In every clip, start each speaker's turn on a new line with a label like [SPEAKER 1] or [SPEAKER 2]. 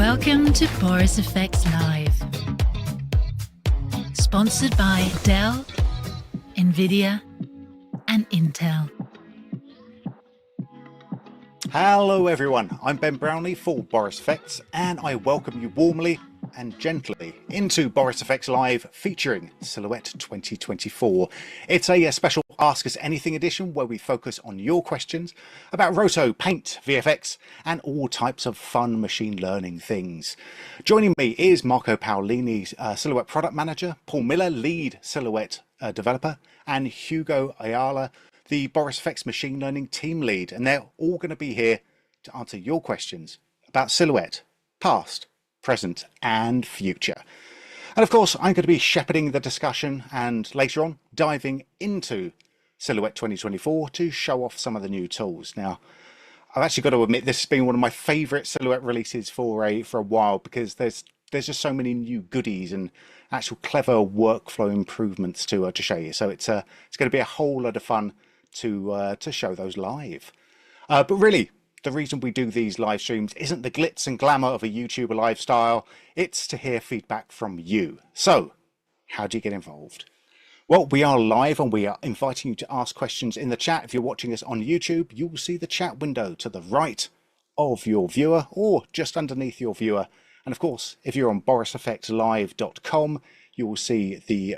[SPEAKER 1] Welcome to Boris FX Live. Sponsored by Dell, NVIDIA, and Intel.
[SPEAKER 2] Hello everyone, I'm Ben Brownlee for Boris FX, and I welcome you warmly and gently into Boris FX Live featuring Silhouette 2024. It's a special Ask Us Anything edition where we focus on your questions about roto, paint, VFX, and all types of fun machine learning things. Joining me is Marco Paolini, Silhouette Product Manager, Paul Miller, Lead Silhouette Developer, and Hugo Ayala, the Boris FX Machine Learning Team Lead, and they're all going to be here to answer your questions about Silhouette, past, present, and future. And of course, I'm going to be shepherding the discussion and later on diving into Silhouette 2024 to show off some of the new tools. Now, I've actually got to admit this has been one of my favorite Silhouette releases for a while because there's just so many new goodies and actual clever workflow improvements to show you. So it's going to be a whole lot of fun to show those live. But really, the reason we do these live streams isn't the glitz and glamour of a YouTuber lifestyle, it's to hear feedback from you. So, how do you get involved? Well, we are live and we are inviting you to ask questions in the chat. If you're watching us on YouTube, you will see the chat window to the right of your viewer or just underneath your viewer. And of course, if you're on borisfxlive.com, you will see the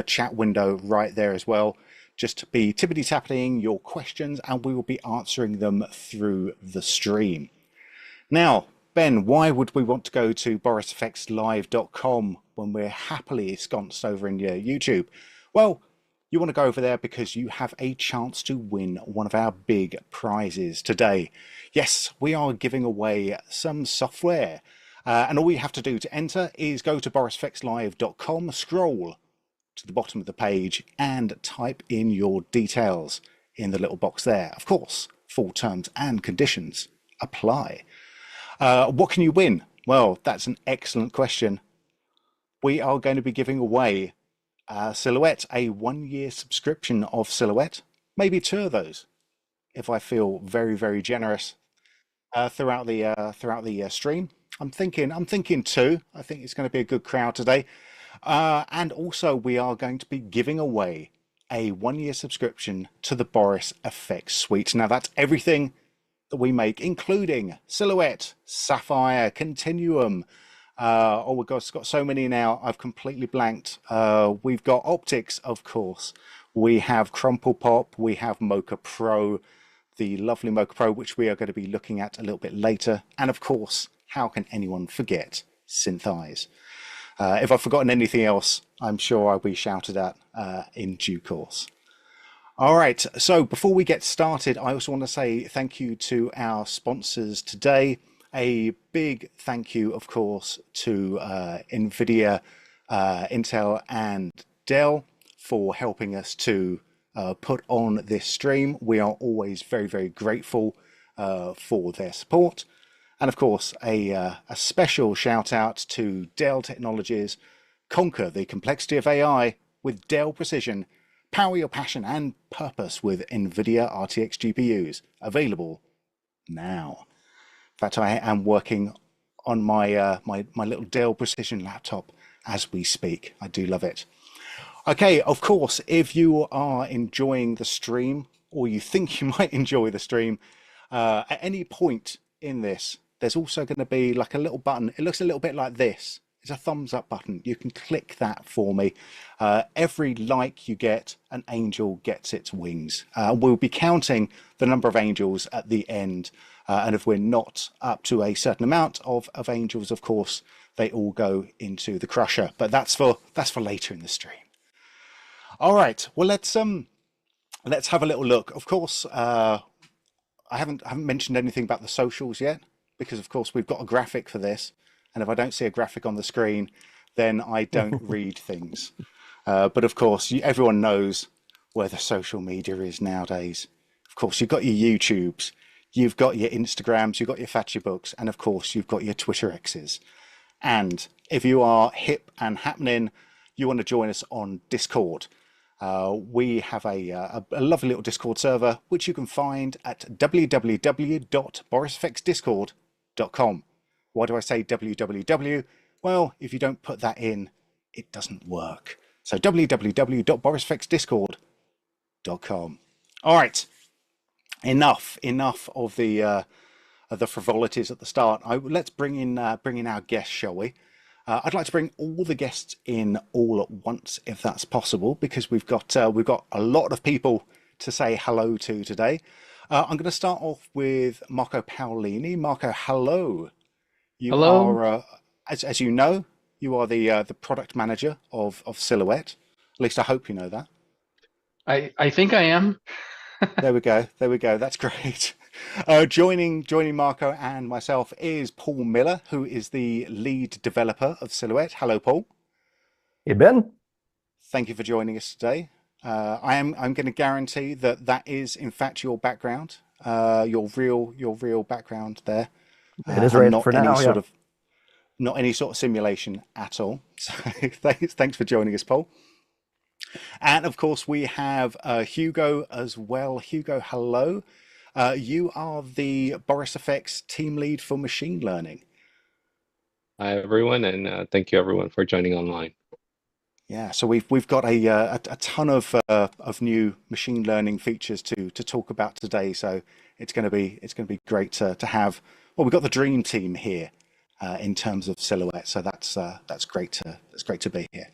[SPEAKER 2] chat window right there as well. Just be tippity-tapping your questions and we will be answering them through the stream. Now, Ben, why would we want to go to borisfxlive.com when we're happily ensconced over in your YouTube? Well, you want to go over there because you have a chance to win one of our big prizes today. Yes, we are giving away some software. And all you have to do to enter is go to borisfxlive.com, scroll to the bottom of the page and type in your details in the little box there. Of course, full terms and conditions apply. What can you win? Well, that's an excellent question. We are going to be giving away Silhouette, a 1-year subscription of Silhouette, maybe 2 of those, if I feel very, very generous throughout the stream. I'm thinking 2. I think it's going to be a good crowd today. And also we are going to be giving away a 1-year subscription to the Boris FX Suite. Now that's everything that we make, including Silhouette, Sapphire, Continuum. Oh my God, it's got so many now. I've completely blanked. We've got Optics, of course. We have Crumple Pop. We have Mocha Pro, the lovely Mocha Pro, which we are going to be looking at a little bit later. And of course, how can anyone forget Synthise? If I've forgotten anything else, I'm sure I'll be shouted at in due course. All right, so before we get started, I also want to say thank you to our sponsors today. A big thank you, of course, to NVIDIA, Intel, and Dell for helping us to put on this stream. We are always very, very grateful for their support. And of course, a special shout out to Dell Technologies. Conquer the complexity of AI with Dell Precision. Power your passion and purpose with NVIDIA RTX GPUs. Available now. In fact, I am working on my my little Dell Precision laptop as we speak. I do love it. Okay, of course, if you are enjoying the stream or you think you might enjoy the stream, at any point in this, there's also going to be like a little button. It looks a little bit like this. It's a thumbs up button. You can click that for me. Every like you get, an angel gets its wings. We'll be counting the number of angels at the end. And if we're not up to a certain amount of angels, of course, they all go into the crusher. But that's for later in the stream. All right. Well, let's have a little look. Of course, I haven't mentioned anything about the socials yet, because of course we've got a graphic for this, and if I don't see a graphic on the screen, then I don't read things. But of course, everyone knows where the social media is nowadays. Of course, you've got your YouTubes, you've got your Instagrams, you've got your Facebooks, and of course, you've got your Twitter X's. And if you are hip and happening, you want to join us on Discord. We have a lovely little Discord server, which you can find at www.borisfxdiscord.com. Why do I say www? Well, if you don't put that in, it doesn't work. So www.borisfxdiscord.com. All right, enough of the frivolities at the start. Let's bring in our guests, shall we? I'd like to bring all the guests in all at once, if that's possible, because we've got a lot of people to say hello to today. I'm going to start off with Marco Paolini. Marco, hello. You
[SPEAKER 3] Hello.
[SPEAKER 2] are, as you know, you are the product manager of Silhouette. At least I hope you know that.
[SPEAKER 3] I think I am.
[SPEAKER 2] There we go. There we go. That's great. Joining Marco and myself is Paul Miller, who is the lead developer of Silhouette. Hello, Paul.
[SPEAKER 4] Hey, Ben.
[SPEAKER 2] Thank you for joining us today. I'm going to guarantee that that is in fact your background, your real background there,
[SPEAKER 4] It is
[SPEAKER 2] and
[SPEAKER 4] right for now, yeah.
[SPEAKER 2] not any sort of simulation at all. So thanks for joining us, Paul. And of course, we have Hugo as well. Hugo, hello. You are the Boris FX team lead for machine learning.
[SPEAKER 5] Hi everyone, and thank you everyone for joining online.
[SPEAKER 2] Yeah, so we've got a ton of new machine learning features to talk about today. So it's going to be great to have. Well, we've got the dream team here in terms of Silhouette. So that's great to be here.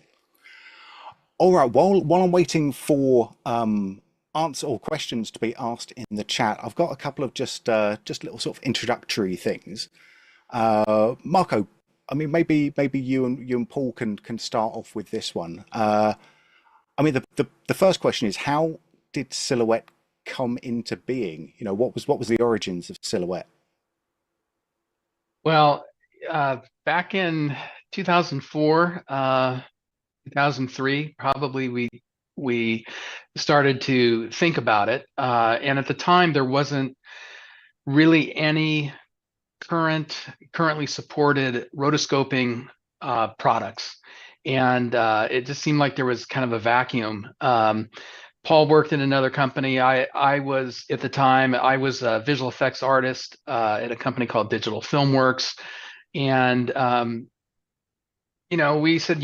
[SPEAKER 2] All right, while I'm waiting for answer or questions to be asked in the chat, I've got a couple of just little sort of introductory things. Marco, I mean, maybe you and Paul can start off with this one. I mean, the first question is, how did Silhouette come into being? You know, what was the origins of Silhouette?
[SPEAKER 3] Well, back in 2004, 2003, probably we started to think about it. And at the time, there wasn't really any currently supported rotoscoping products, and it just seemed like there was kind of a vacuum. Paul worked in another company. I was at the time I was a visual effects artist at a company called Digital Filmworks, and we said,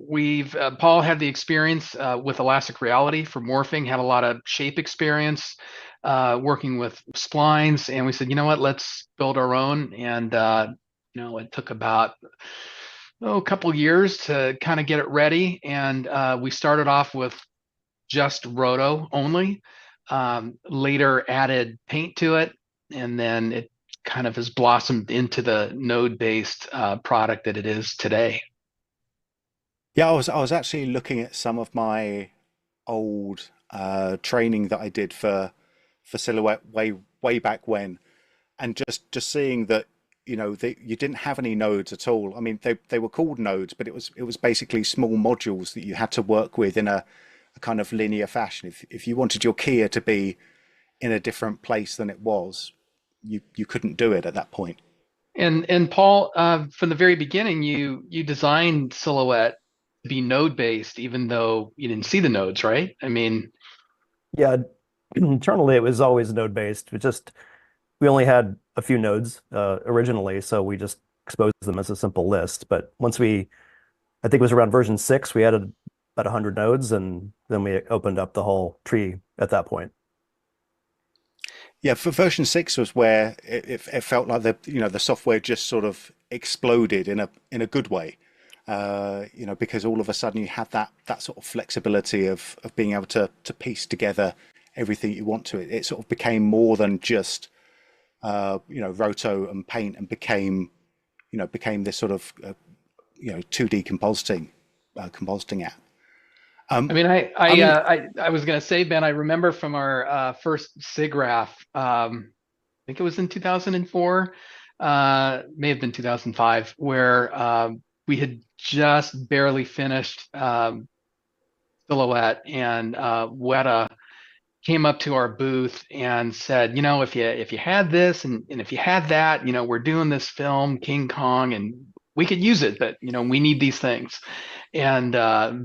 [SPEAKER 3] we've Paul had the experience with elastic reality for morphing, had a lot of shape experience working with splines, and we said, you know what, let's build our own. And it took about a couple years to kind of get it ready, and we started off with just roto only. Later added paint to it, and then it kind of has blossomed into the node-based product that it is today.
[SPEAKER 2] Yeah, I was actually looking at some of my old training that I did for Silhouette way back when, and just seeing that you didn't have any nodes at all. I mean, they were called nodes, but it was basically small modules that you had to work with in a kind of linear fashion. If you wanted your keyer to be in a different place than it was, you couldn't do it at that point.
[SPEAKER 3] And Paul, from the very beginning, you designed Silhouette to be node based, even though you didn't see the nodes, right? I mean,
[SPEAKER 4] Yeah, internally it was always node-based. We only had a few nodes originally, so we just exposed them as a simple list. But I think it was around version 6, we added about 100 nodes, and then we opened up the whole tree at that point.
[SPEAKER 2] Yeah, for version 6 was where it felt like the software just sort of exploded in a good way. Because all of a sudden you had that sort of flexibility of being able to piece together everything you want to it. It sort of became more than just roto and paint, and became this sort of 2D compositing app.
[SPEAKER 3] I mean, I was gonna say, Ben, I remember from our first SIGGRAPH, I think it was in 2004, may have been 2005, where we had just barely finished Silhouette, and Weta came up to our booth and said, if you had this and if you had that, we're doing this film King Kong, and we could use it, but we need these things. And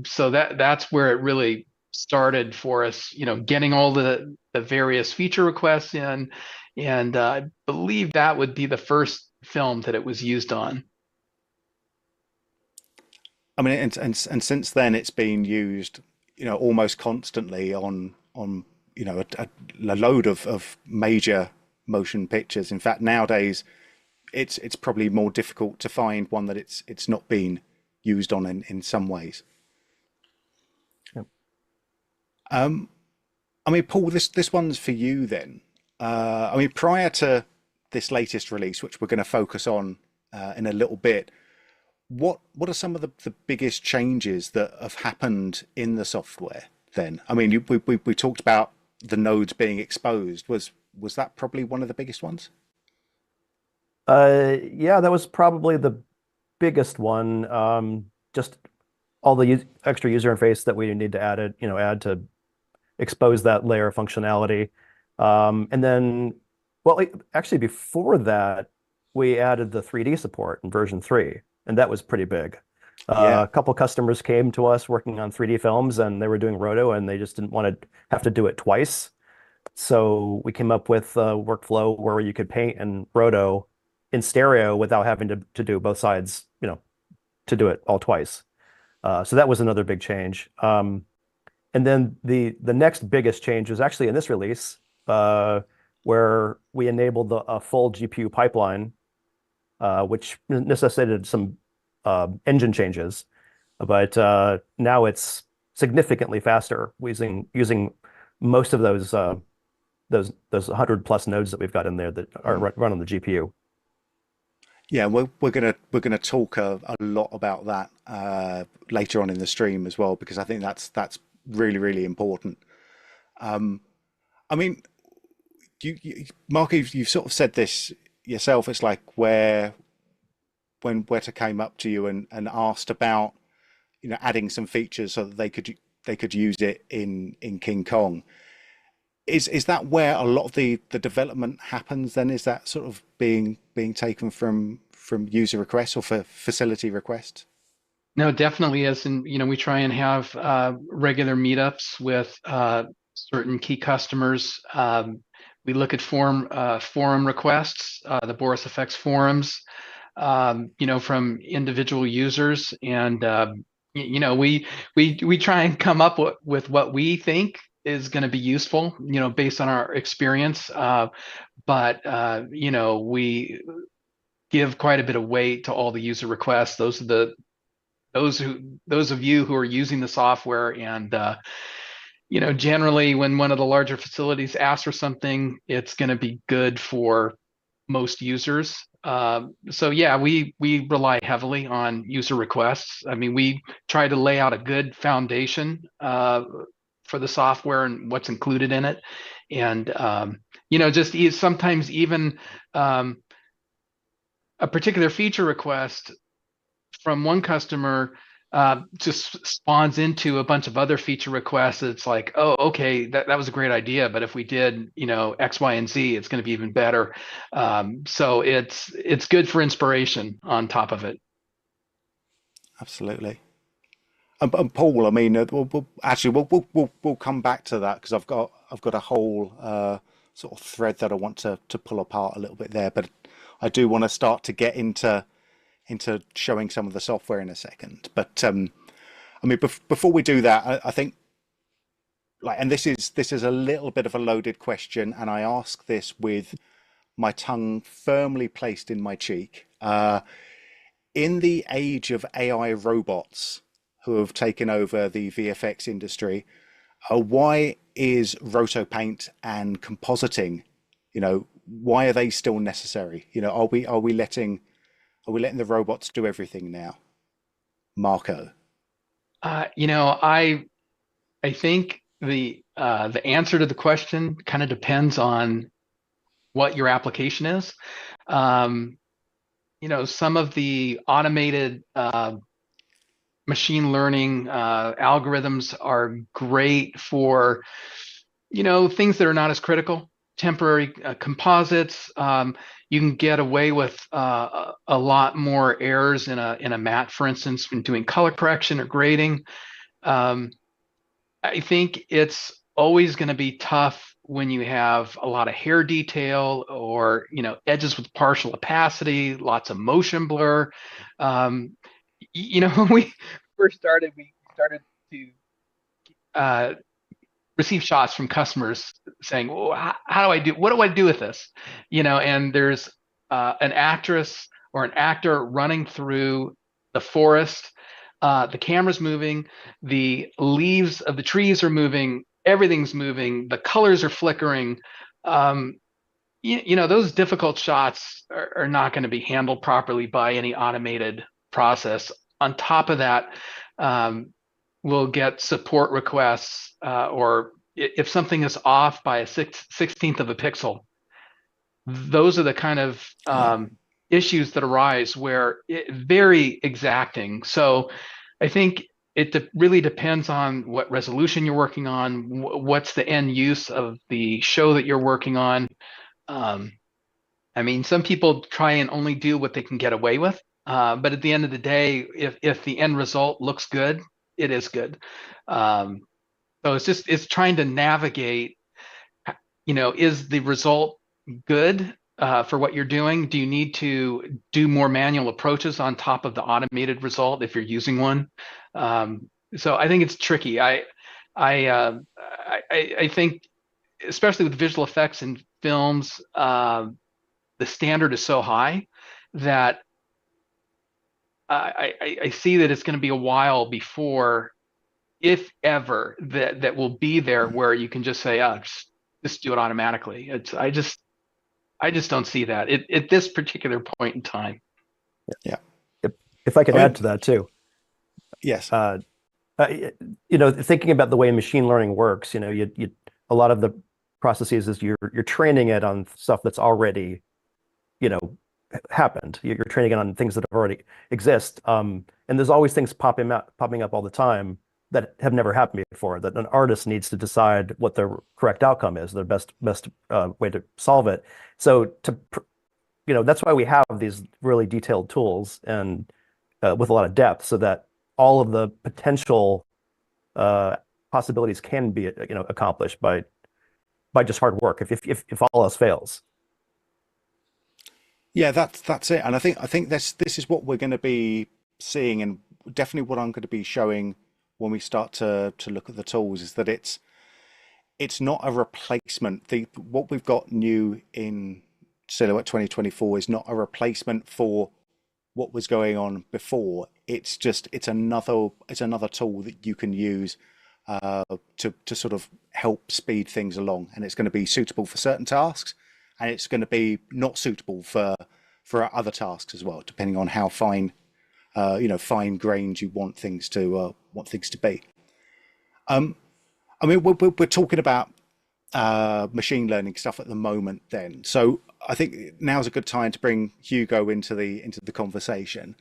[SPEAKER 3] so that's where it really started for us, getting all the various feature requests in. And I believe that would be the first film that it was used on.
[SPEAKER 2] I mean, and since then it's been used, almost constantly on a load of major motion pictures. In fact, nowadays it's probably more difficult to find one that it's not been used on in some ways.
[SPEAKER 4] Yep.
[SPEAKER 2] I mean, Paul, this one's for you then. I mean, prior to this latest release, which we're going to focus on in a little bit, what are some of the biggest changes that have happened in the software then? I mean, we talked about the nodes being exposed. Was that probably one of the biggest ones?
[SPEAKER 4] Yeah, that was probably the biggest one. Just all the extra user interface that we need to add to expose that layer of functionality. And then, well, actually before that, we added the 3D support in version 3, and that was pretty big.
[SPEAKER 2] Yeah.
[SPEAKER 4] A couple customers came to us working on 3D films, and they were doing roto, and they just didn't want to have to do it twice. So we came up with a workflow where you could paint and roto in stereo without having to do both sides, to do it all twice. So that was another big change. And then the next biggest change was actually in this release, where we enabled a full GPU pipeline, which necessitated some engine changes, but now it's significantly faster using most of those 100+ nodes that we've got in there that are run on the GPU.
[SPEAKER 2] Yeah, we're gonna talk a lot about that later on in the stream as well, because I think that's really, really important. I mean, Mark, you've sort of said this yourself. It's like when Weta came up to you and asked about adding some features so that they could use it in King Kong. Is that where a lot of the development happens then? Is that sort of being taken from user requests or for facility requests?
[SPEAKER 3] No, definitely is. And, we try and have regular meetups with certain key customers. We look at forum requests, the Boris FX forums, from individual users. And, we try and come up with what we think is going to be useful, based on our experience. But we give quite a bit of weight to all the user requests. Those of you who are using the software, and generally when one of the larger facilities asks for something, it's going to be good for most users. So yeah, we rely heavily on user requests. I mean, we try to lay out a good foundation for the software and what's included in it, and just sometimes even a particular feature request from one customer just spawns into a bunch of other feature requests. It's like, oh, okay, that was a great idea, but if we did, X, Y, and Z, it's going to be even better. So it's good for inspiration on top of it.
[SPEAKER 2] Absolutely. And Paul, I mean, we'll come back to that, because I've got a whole sort of thread that I want to pull apart a little bit there, but I do want to start to get into showing some of the software in a second. But I mean, before we do that, I think, and this is a little bit of a loaded question, and I ask this with my tongue firmly placed in my cheek. In the age of AI robots who have taken over the VFX industry, why is roto paint and compositing, why are they still necessary? Are we letting the robots do everything now? Marco.
[SPEAKER 3] I think the answer to the question kind of depends on what your application is. Some of the automated machine learning algorithms are great for things that are not as critical. Temporary composites. You can get away with a lot more errors in a matte, for instance, when doing color correction or grading. I think it's always going to be tough when you have a lot of hair detail or edges with partial opacity, lots of motion blur. When we first started, we started to receive shots from customers saying, well, what do I do with this? And there's an actress or an actor running through the forest. The camera's moving, the leaves of the trees are moving, everything's moving, the colors are flickering. Those difficult shots are not going to be handled properly by any automated process. On top of that, we'll get support requests, or if something is off by a 16th of a pixel. Those are the kind of issues that arise where very exacting. So I think it really depends on what resolution you're working on, what's the end use of the show that you're working on. Some people try and only do what they can get away with, but at the end of the day, if the end result looks good, it is good. So it's trying to navigate, is the result good for what you're doing? Do you need to do more manual approaches on top of the automated result if you're using one? So I think it's tricky. I think, especially with visual effects in films, the standard is so high that I see that it's going to be a while before, if ever, that will be there where you can just say, just do it automatically. I just don't see that at this particular point in time.
[SPEAKER 2] Yeah.
[SPEAKER 4] If I could add to that too.
[SPEAKER 2] Yes.
[SPEAKER 4] Thinking about the way machine learning works, a lot of the processes is you're training it on stuff that's already, happened. You're training it on things that have already exist. And there's always things popping up all the time that have never happened before, that an artist needs to decide what the correct outcome is, the best way to solve it. So that's why we have these really detailed tools and with a lot of depth, so that all of the potential possibilities can be accomplished by just hard work if all else fails.
[SPEAKER 2] Yeah, that's it. And I think this is what we're going to be seeing, and definitely what I'm going to be showing when we start to look at the tools, is that it's not a replacement. What we've got new in Silhouette 2024 is not a replacement for what was going on before. It's another tool that you can use to sort of help speed things along, and it's going to be suitable for certain tasks, and it's going to be not suitable for other tasks as well, depending on how fine fine-grained you want things to be. We're talking about machine learning stuff at the moment then, so I think now's a good time to bring Hugo into the conversation.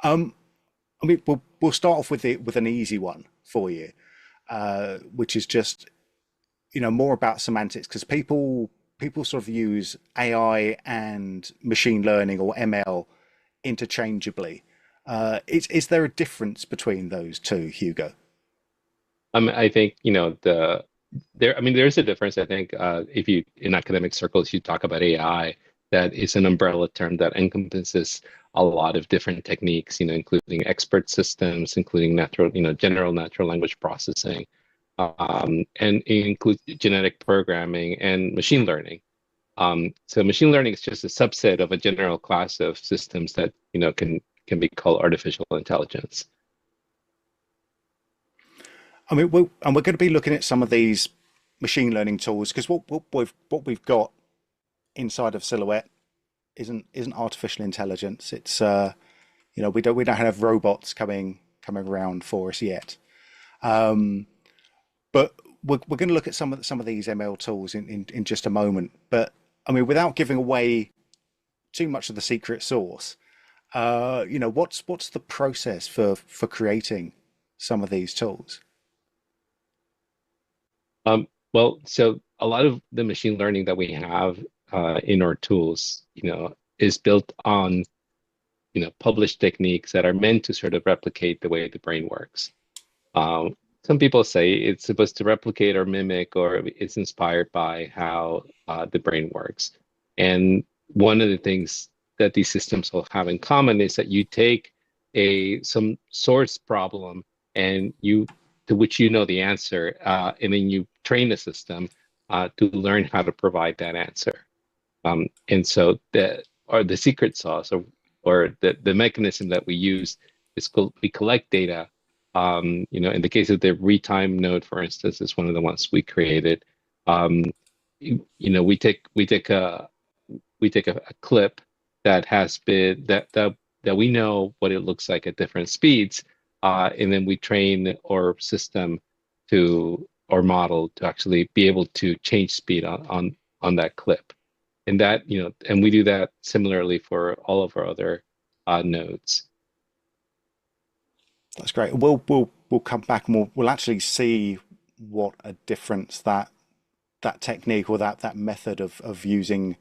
[SPEAKER 2] We'll start off with an easy one for you, which is just more about semantics, because people sort of use AI and machine learning, or ML, interchangeably. Is there a difference between those two, Hugo?
[SPEAKER 5] I think there's a difference. I think if you, in academic circles, you talk about AI, that is an umbrella term that encompasses a lot of different techniques, including expert systems, including general natural language processing, and it includes genetic programming and machine learning. So machine learning is just a subset of a general class of systems that can be called artificial intelligence.
[SPEAKER 2] We're going to be looking at some of these machine learning tools, because what we've got inside of Silhouette isn't artificial intelligence. It's we don't have robots coming around for us yet. But we're going to look at some of these ML tools in just a moment. But without giving away too much of the secret sauce, what's the process for creating some of these tools?
[SPEAKER 5] Well, so a lot of the machine learning that we have in our tools, is built on, published techniques that are meant to sort of replicate the way the brain works. So some people say it's supposed to replicate or mimic, or it's inspired by how the brain works. And one of the things that these systems will have in common is that you take some source problem and to which you know the answer, and then you train the system to learn how to provide that answer. And so the secret sauce, or the mechanism that we use is we collect data. In the case of the Retime node, for instance, is one of the ones we created. We take a clip that has been that we know what it looks like at different speeds, and then we train our system or model to actually be able to change speed on that clip. And and we do that similarly for all of our other nodes.
[SPEAKER 2] That's great. We'll come back and we'll actually see what a difference that technique or that method of using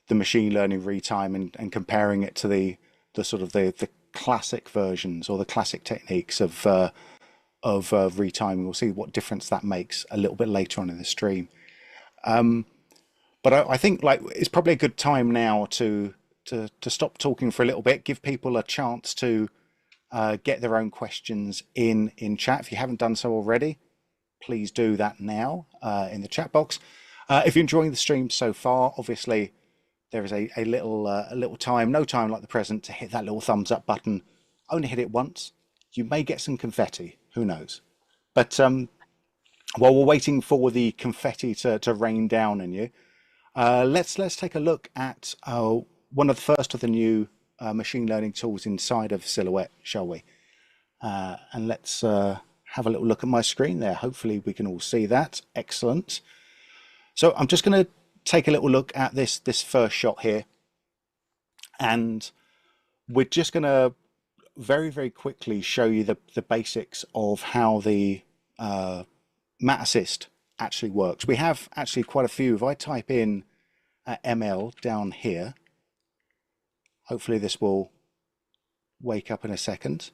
[SPEAKER 2] the machine learning retime and comparing it to the sort of the classic versions or the classic techniques of retiming. We'll see what difference that makes a little bit later on in the stream. But I think it's probably a good time now to stop talking for a little bit, give people a chance to get their own questions in chat. If you haven't done so already, please do that now in the chat box. If you're enjoying the stream so far, obviously there is a little time, no time like the present, to hit that little thumbs up button. Only hit it once. You may get some confetti, who knows? But while we're waiting for the confetti to rain down on you, let's take a look at one of the first of the new machine learning tools inside of Silhouette, shall we? And let's have a little look at my screen there. Hopefully we can all see that. Excellent. So I'm just going to take a little look at this first shot here, and we're just going to very, very quickly show you the basics of how the Matte Assist actually works. We have actually quite a few. If I type in ML down here, hopefully this will wake up in a second.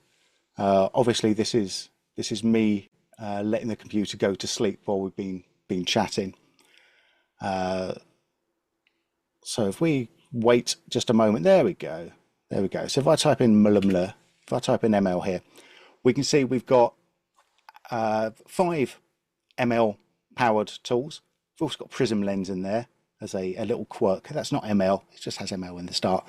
[SPEAKER 2] Obviously this is me letting the computer go to sleep while we've been chatting. So if we wait just a moment, there we go. So if I type in ML, if I type in ML here, we can see we've got 5 ML powered tools. We've also got Prism Lens in there as a little quirk. That's not ML, it just has ML in the start.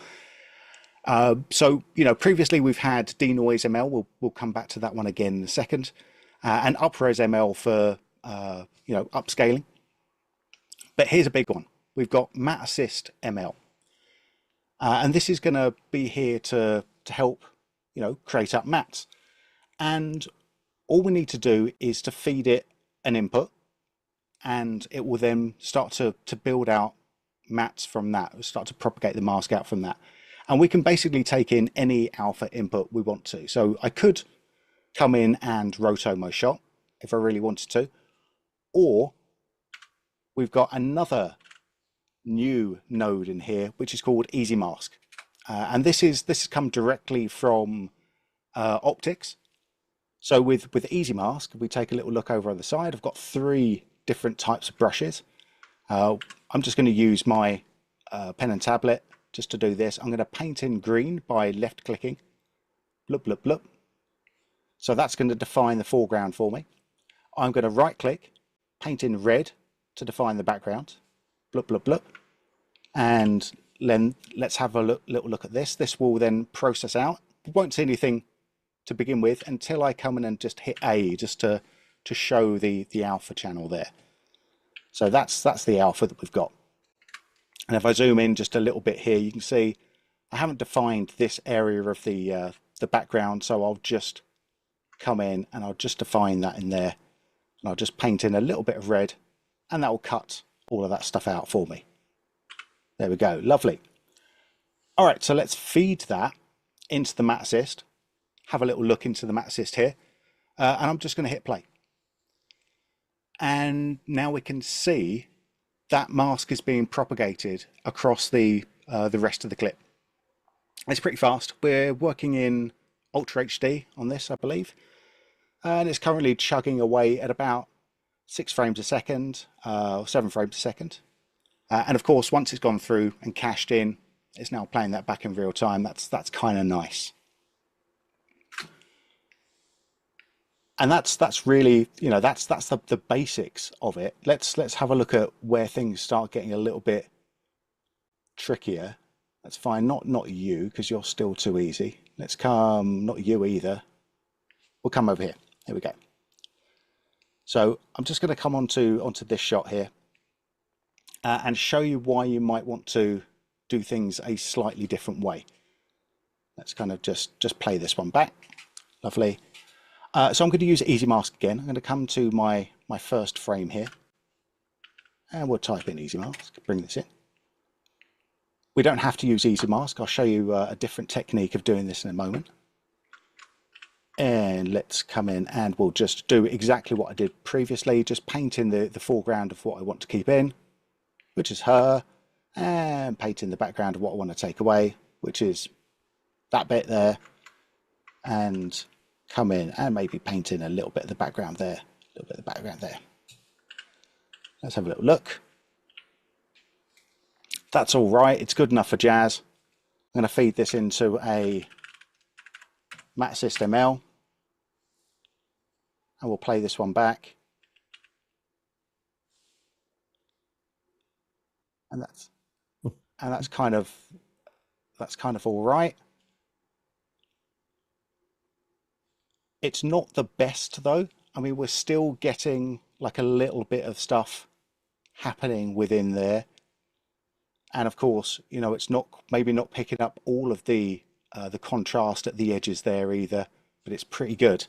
[SPEAKER 2] So previously we've had Denoise ML. We'll come back to that one again in a second, and Upres ML for upscaling. But here's a big one. We've got Matte Assist ML, and this is going to be here to help create up mattes. And all we need to do is to feed it an input, and it will then start to build out mattes from that. It'll start to propagate the mask out from that. And we can basically take in any alpha input we want to. So I could come in and roto my shot if I really wanted to, or we've got another new node in here, which is called Easy Mask. And this has come directly from optics. So with Easy Mask, we take a little look over on the side. I've got 3 different types of brushes. I'm just going to use my pen and tablet just to do this. I'm going to paint in green by left clicking. Bloop, bloop, bloop. So that's going to define the foreground for me. I'm going to right click, paint in red to define the background. Bloop, bloop, bloop. And then let's have a little look at this. This will then process out. We won't see anything to begin with until I come in and just hit A, just to show the alpha channel there. So that's the alpha that we've got. And if I zoom in just a little bit here, you can see I haven't defined this area of the background, so I'll just come in and I'll just define that in there, and I'll just paint in a little bit of red, and that will cut all of that stuff out for me. There we go, lovely. All right, so let's feed that into the Matte Assist, have a little look into the Matte Assist here, and I'm just going to hit play. And now we can see that mask is being propagated across the rest of the clip. It's pretty fast. We're working in Ultra HD on this, I believe. and it's currently chugging away at about 6 frames a second, 7 frames a second. And of course, once it's gone through and cached in, it's now playing that back in real time. That's kind of nice. And that's really, that's the basics of it. Let's have a look at where things start getting a little bit trickier. That's fine. Not you, because you're still too easy. Let's come, not you either. We'll come over here. Here we go. So I'm just going to come onto this shot here and show you why you might want to do things a slightly different way. Let's kind of just play this one back. Lovely. So I'm going to use Easy Mask again. I'm going to come to my first frame here, and we'll type in Easy Mask, bring this in. We don't have to use Easy Mask. I'll show you a different technique of doing this in a moment. And let's come in and we'll just do exactly what I did previously, just paint in the foreground of what I want to keep in, which is her, and paint in the background of what I want to take away, which is that bit there, and come in and maybe paint in a little bit of the background there, a little bit of the background there. Let's have a little look. That's all right. It's good enough for jazz. I'm going to feed this into a Matte Assist ML, and we'll play this one back. And that's kind of all right. It's not the best though. I mean, we're still getting like a little bit of stuff happening within there. And of course, it's maybe not picking up all of the contrast at the edges there either, but it's pretty good.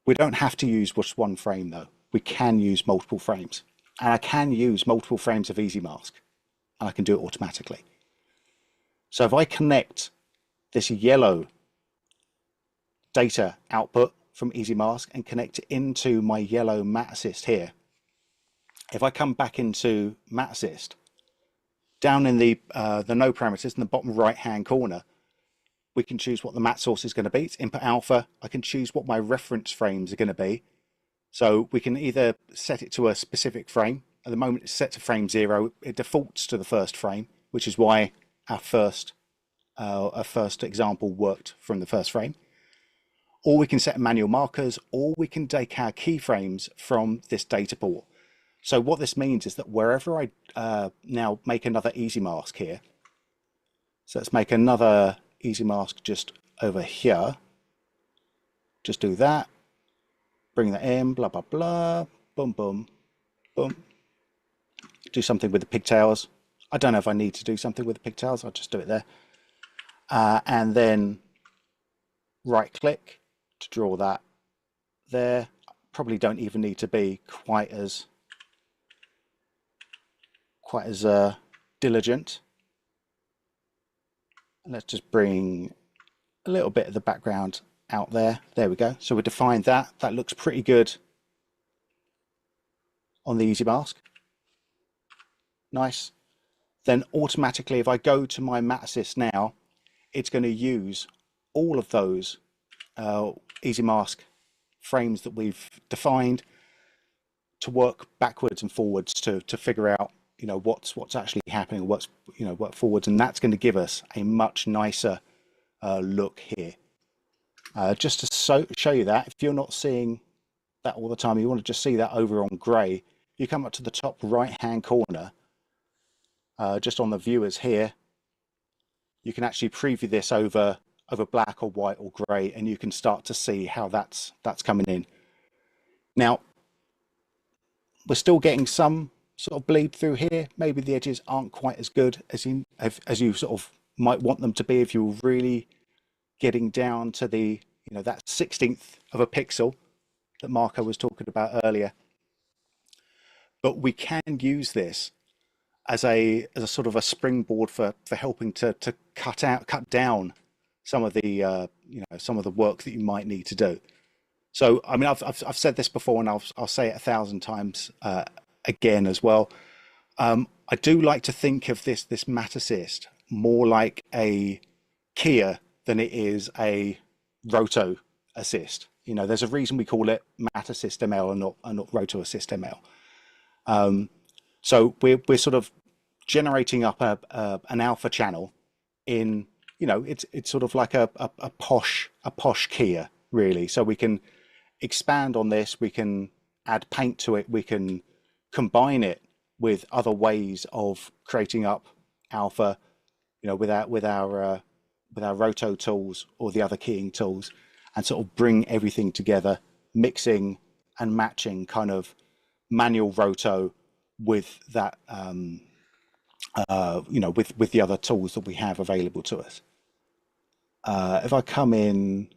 [SPEAKER 2] We don't have to use just one frame though. We can use multiple frames, and I can use multiple frames of Easy Mask, and I can do it automatically. So if I connect this yellow data output from Easy Mask and connect it into my yellow Matte Assist here, if I come back into Matte Assist, down in the node parameters in the bottom right hand corner, we can choose what the matte source is going to be. It's input alpha. I can choose what my reference frames are going to be. So we can either set it to a specific frame. At the moment it's set to frame 0. It defaults to the first frame, which is why our first example worked from the first frame. Or we can set manual markers, or we can take our keyframes from this data pool. So what this means is that wherever I now make another Easy Mask here, so let's make another Easy Mask just over here, just do that, bring that in, blah, blah, blah, boom, boom, boom, do something with the pigtails. I don't know if I need to do something with the pigtails, I'll just do it there. And then right click to draw that there. Probably don't even need to be quite as diligent. Let's just bring a little bit of the background out there. There we go. So we defined that. That looks pretty good on the Easy Mask. Nice. Then automatically, if I go to my Matte Assist now, it's going to use all of those Easy Mask frames that we've defined to work backwards and forwards to figure out what's actually happening, what forwards, and that's going to give us a much nicer look here. Just to show you that, if you're not seeing that all the time, you want to just see that over on grey, you come up to the top right hand corner, just on the viewers here, you can actually preview this over black or white or grey, and you can start to see how that's coming in. Now we're still getting some sort of bleed through here. Maybe the edges aren't quite as good as you sort of might want them to be if you're really getting down to the that 16th of a pixel that Marco was talking about earlier. But we can use this as a sort of a springboard for helping to cut down some of the some of the work that you might need to do. So I mean, I've said this before, and I'll say it 1,000 times again as well. I do like to think of this Matte Assist more like a keyer than it is a roto assist. You know, there's a reason we call it Mat Assist ML and not Roto Assist ML. So we're sort of generating up an alpha channel in, you know, it's sort of like a posh Kia, really. So we can expand on this, we can add paint to it, we can combine it with other ways of creating up alpha, you know, with our roto tools or the other keying tools, and sort of bring everything together, mixing and matching kind of manual roto with that, you know, with the other tools that we have available to us. If I come in,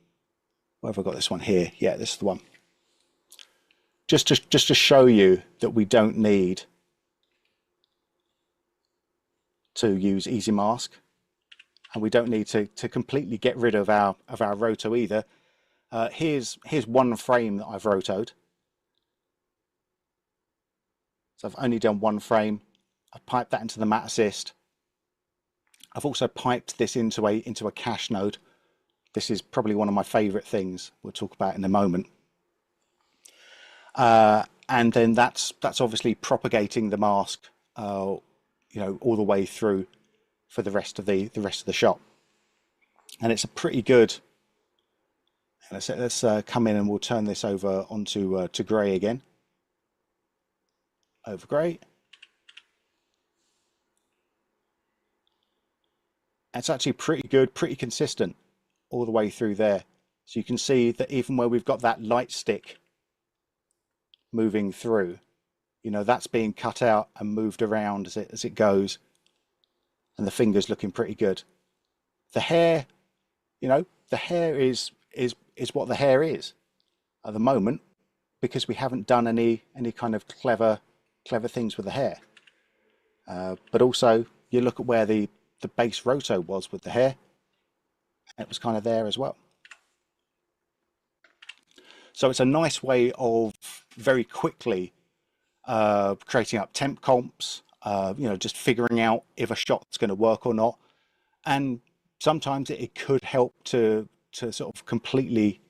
[SPEAKER 2] where have I got this one here? Yeah, this is the one. Just to show you that we don't need to use Easy Mask, and we don't need to completely get rid of our roto either. Here's one frame that I've rotoed. So I've only done one frame. I've piped that into the Mat Assist. I've also piped this into a cache node. This is probably one of my favorite things we'll talk about in a moment. And then that's obviously propagating the mask, you know, all the way through for the rest of the shot. And it's a pretty good. Let's come in and we'll turn this over onto to grey again. Over grey. It's actually pretty good, pretty consistent all the way through there. So you can see that even where we've got that light stick moving through, you know, that's being cut out and moved around as it goes, and the finger's looking pretty good. The hair, you know, the hair is what the hair is at the moment, because we haven't done any kind of clever things with the hair. But also you look at where the base roto was with the hair, it was kind of there as well. So it's a nice way of very quickly creating up temp comps, you know, just figuring out if a shot's going to work or not. And sometimes it could help to sort of completely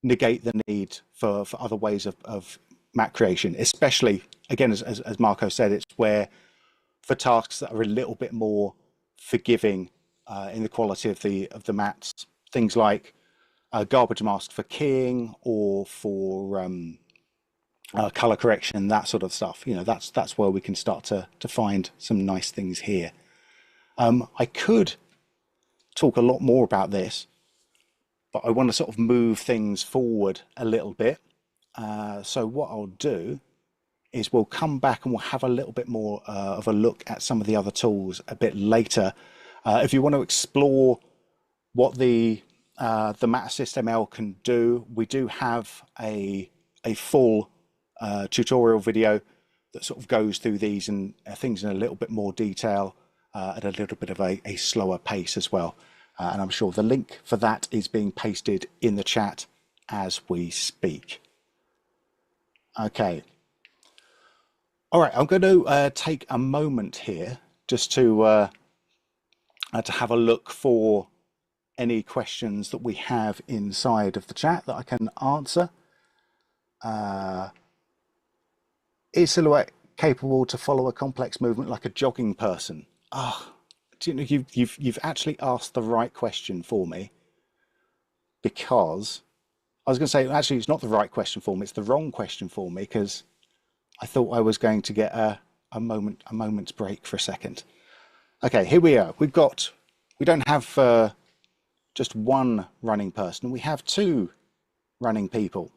[SPEAKER 2] negate the need for other ways of mat creation, especially, again, as Marco said, it's where for tasks that are a little bit more forgiving in the quality of the mats, things like garbage mask for keying or for color correction, that sort of stuff. You know, that's where we can start to find some nice things here. I could talk a lot more about this, but I want to sort of move things forward a little bit. So what I'll do is we'll come back and we'll have a little bit more of a look at some of the other tools a bit later. If you want to explore what the Mat Assist ML can do, we do have a full tutorial video that sort of goes through these and things in a little bit more detail at a little bit of a slower pace as well. And I'm sure the link for that is being pasted in the chat as we speak. Okay. All right, I'm going to take a moment here just to have a look for any questions that we have inside of the chat that I can answer. Is Silhouette capable to follow a complex movement like a jogging person? Do you know, you've actually asked the right question for me, because I was going to say, actually, it's not the right question for me, it's the wrong question for me, because I thought I was going to get a moment's break for a second. Okay, here we are. We don't have just one running person, we have two running people.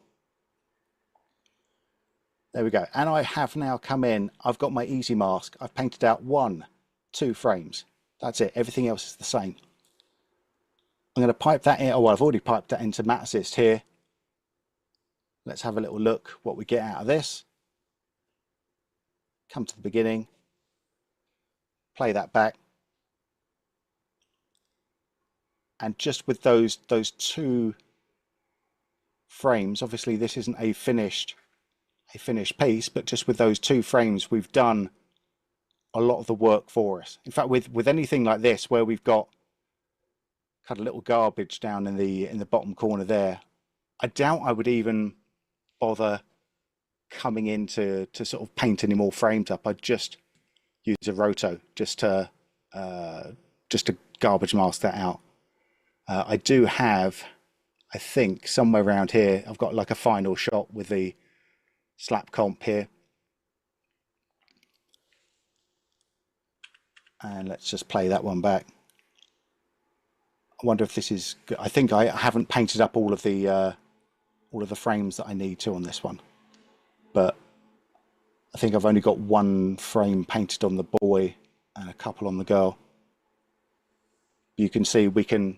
[SPEAKER 2] There we go. And I have now come in, I've got my Easy Mask, I've painted out 2 frames. That's it, everything else is the same. I'm going to pipe that in. Oh, well, I've already piped that into Mat Assist here. Let's have a little look what we get out of this. Come to the beginning, play that back. And just with those 2 frames, obviously this isn't a finished piece, but just with those 2 frames, we've done a lot of the work for us. In fact, with anything like this, where we've got kind of little garbage down in the bottom corner there, I doubt I would even bother coming in to sort of paint any more frames up. I'd just use a roto just to garbage mask that out. I do have, I think somewhere around here, I've got like a final shot with the slap comp here. And let's just play that one back. I wonder if this is good. I think I haven't painted up all of the frames that I need to on this one, but I think I've only got one frame painted on the boy and a couple on the girl. You can see we can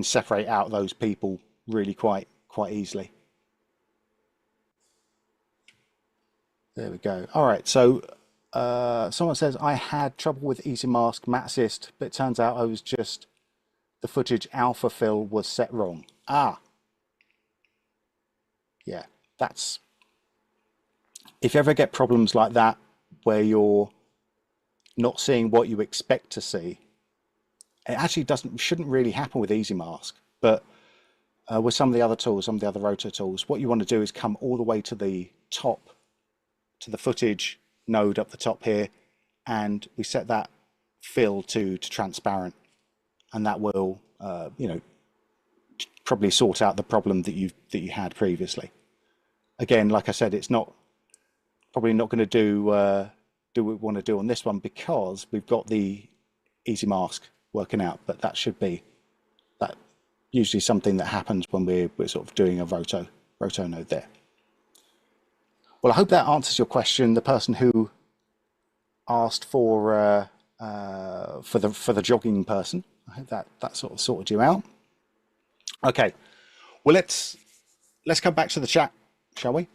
[SPEAKER 2] separate out those people really quite easily. There we go. All right, so someone says I had trouble with Easy Mask Matte Assist, but it turns out I was just the footage alpha fill was set wrong. Ah, yeah, that's, if you ever get problems like that where you're not seeing what you expect to see, it actually shouldn't really happen with Easy Mask, but with some of the other tools, some of the other roto tools, what you want to do is come all the way to the top, to the footage node up the top here, and we set that fill to transparent, and that will you know, probably sort out the problem that you had previously. Again, like I said, it's probably not going to do what we want to do on this one because we've got the Easy Mask working out, but that should be that usually something that happens when we're sort of doing a roto node there. Well, I hope that answers your question. The person who asked for the jogging person, I hope that sort of sorted you out. Okay, well let's come back to the chat, shall we?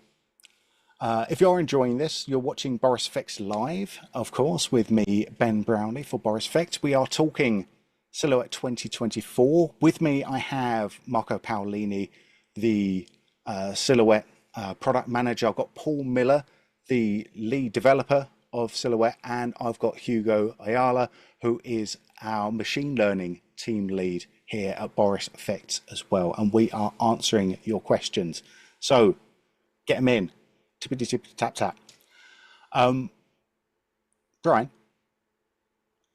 [SPEAKER 2] If you're enjoying this, you're watching Boris FX Live, of course, with me, Ben Brownlee, for Boris FX. We are talking Silhouette 2024. With me, I have Marco Paolini, the Silhouette product manager. I've got Paul Miller, the lead developer of Silhouette, and I've got Hugo Ayala, who is our machine learning team lead here at Boris FX as well. And we are answering your questions. So get them in. Tippity tippity tap tap. Brian,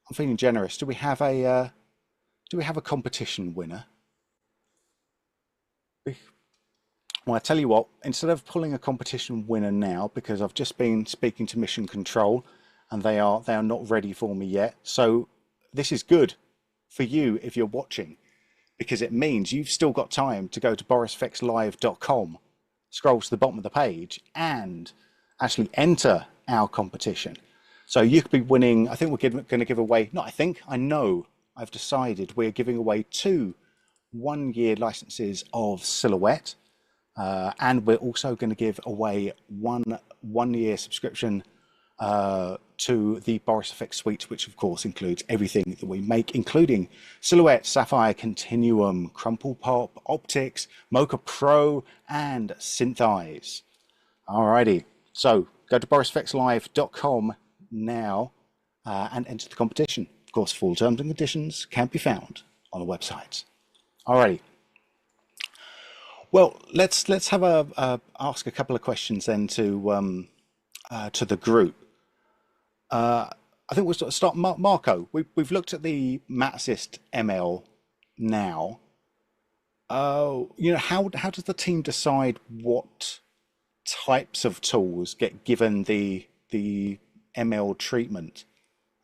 [SPEAKER 2] I'm feeling generous. Do we have a competition winner? Well, I tell you what, instead of pulling a competition winner now, because I've just been speaking to Mission Control and they are not ready for me yet. So this is good for you if you're watching, because it means you've still got time to go to borisfxlive.com, scroll to the bottom of the page and actually enter our competition. So you could be winning, I think we're going to give away, I know I've decided we're giving away 2 one-year licenses of Silhouette. And we're also going to give away one-year subscription to the Boris FX Suite, which of course includes everything that we make, including Silhouette, Sapphire, Continuum, Crumple Pop, Optics, Mocha Pro, and Synthesize. Alrighty, so go to borisfxlive.com now and enter the competition. Of course, full terms and conditions can be found on the website. Alrighty. Well, let's have ask a couple of questions then to the group. I think we'll start. Marco, we've looked at the Matte Assist ML now. You know, how does the team decide what types of tools get given the ML treatment?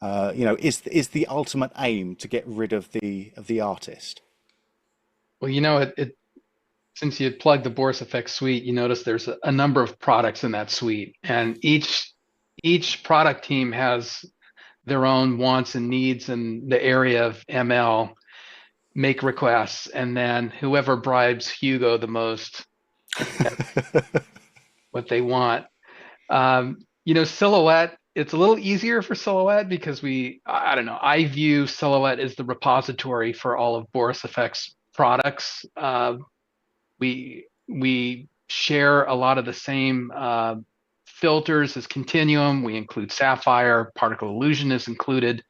[SPEAKER 2] You know, is the ultimate aim to get rid of the artist?
[SPEAKER 3] Well, you know, since you plugged the Boris FX Suite, you notice there's a number of products in that suite, and each product team has their own wants and needs in the area of ML. Make requests, and then whoever bribes Hugo the most, what they want. You know, Silhouette, it's a little easier for Silhouette because I don't know, I view Silhouette as the repository for all of Boris FX products. We share a lot of the same filters as Continuum. We include Sapphire, particle illusion is included.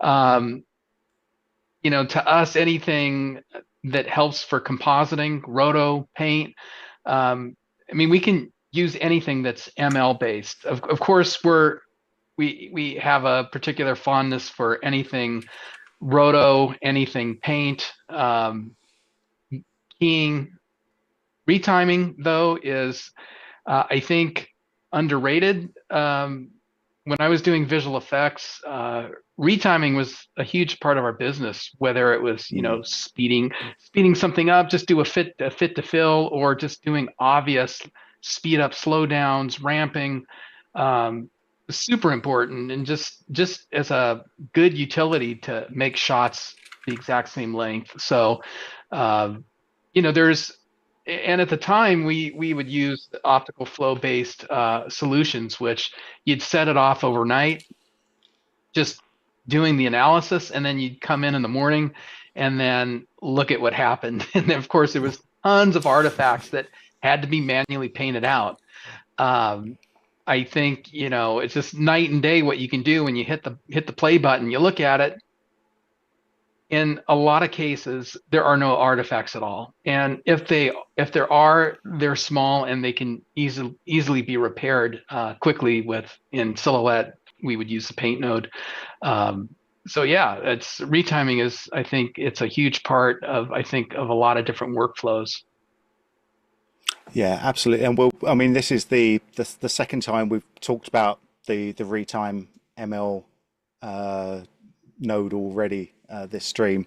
[SPEAKER 3] You know, to us, anything that helps for compositing, roto, paint. I mean, we can use anything that's ML based. Of course, we have a particular fondness for anything roto, anything paint, keying. Retiming, though, is I think underrated. When I was doing visual effects, retiming was a huge part of our business. Whether it was, you know, speeding something up, just do a fit to fill, or just doing obvious speed up, slow downs, ramping. Super important, and just as a good utility to make shots the exact same length. So, you know, and at the time we would use optical flow based solutions, which you'd set it off overnight, just doing the analysis, and then you'd come in the morning and then look at what happened. And then, of course, there was tons of artifacts that had to be manually painted out. I think, you know, it's just night and day what you can do when you hit the play button. You look at it. In a lot of cases, there are no artifacts at all, and if there are, they're small and they can easily be repaired quickly. In Silhouette, we would use the paint node. So yeah, it's retiming is, I think it's a huge part of a lot of different workflows.
[SPEAKER 2] Yeah, absolutely. And I mean, this is the second time we've talked about the Retime ML node already this stream.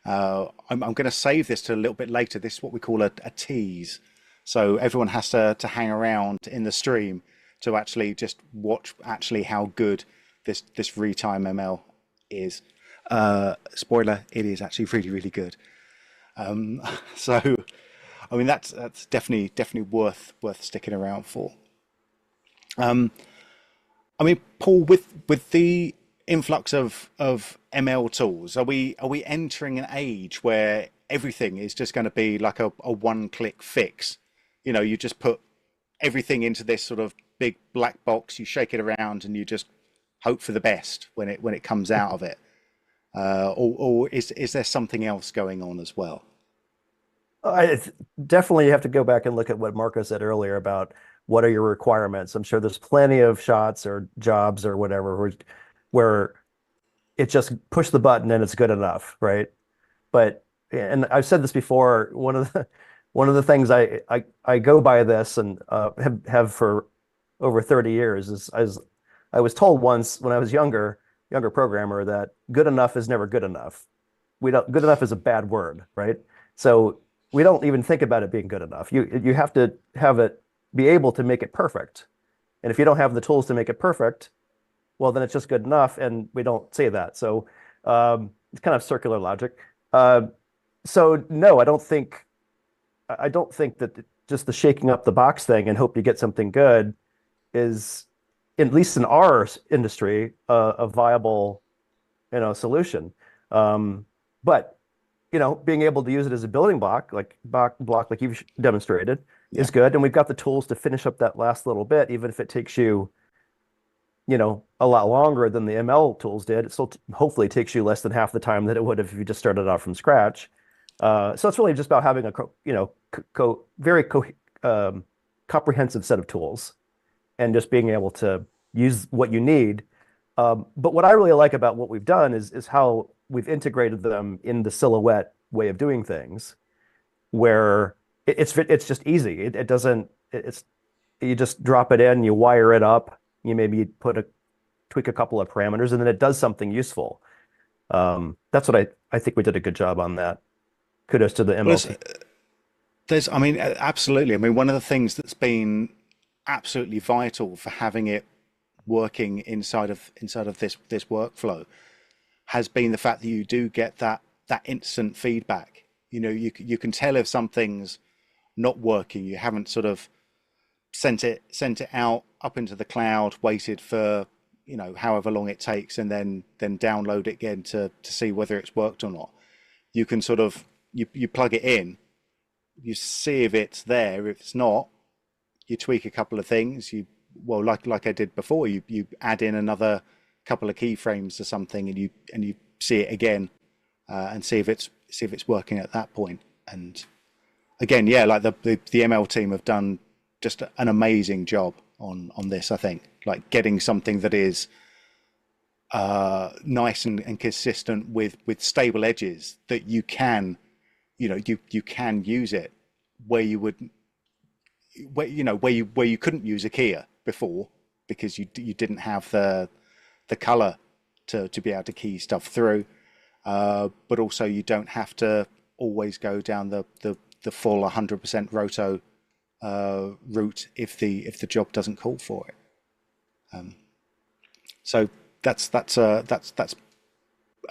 [SPEAKER 2] I'm going to save this to a little bit later. This is what we call a tease. So everyone has to hang around in the stream to actually just watch how good this Retime ML is. Spoiler, it is actually really, really good. So, I mean, that's definitely worth sticking around for. I mean, Paul, with the influx of ML tools, are we entering an age where everything is just going to be like a one-click fix? You know, you just put everything into this sort of big black box, you shake it around, and you just hope for the best when it comes out of it. Or is there something else going on as well?
[SPEAKER 4] Definitely you have to go back and look at what Marco said earlier about what are your requirements. I'm sure there's plenty of shots or jobs or whatever where it's just push the button and it's good enough, right? But, and I've said this before, one of the things I go by this and have for over 30 years is, as I was told once when I was younger programmer, that good enough is never good enough. Good enough is a bad word, right? So we don't even think about it being good enough. You have to have it be able to make it perfect. And if you don't have the tools to make it perfect, well, then it's just good enough, and we don't say that. So it's kind of circular logic. So no, I don't think that just the shaking up the box thing and hope you get something good is, at least in our industry, a viable, solution. But being able to use it as a building block like you've demonstrated is good, and we've got the tools to finish up that last little bit, even if it takes you, a lot longer than the ML tools did. It still hopefully takes you less than half the time that it would if you just started out from scratch. So it's really just about having a very comprehensive set of tools and just being able to use what you need. But what I really like about what we've done is how we've integrated them in the Silhouette way of doing things, where it's just easy. You just drop it in, you wire it up, you maybe tweak a couple of parameters, and then it does something useful. That's what I think we did a good job on that. Kudos to the ML team.
[SPEAKER 2] I mean, absolutely. I mean, one of the things that's been absolutely vital for having it working inside of this workflow has been the fact that you do get that instant feedback. You can tell if something's not working. You haven't sort of sent it out up into the cloud, waited for however long it takes, and then download it again to see whether it's worked or not. You can sort of you plug it in, you see if it's there. If it's not, you tweak a couple of things. Like I did before, you add in another couple of keyframes or something, and you see it again, and see if it's working at that point. And again, yeah, like the ML team have done just an amazing job on this. I think like getting something that is nice and consistent with stable edges that you can, you can use it where you would, where you couldn't use a Kia before because you didn't have the color to be able to key stuff through, but also you don't have to always go down the full 100% roto route if the job doesn't call for it. So that's a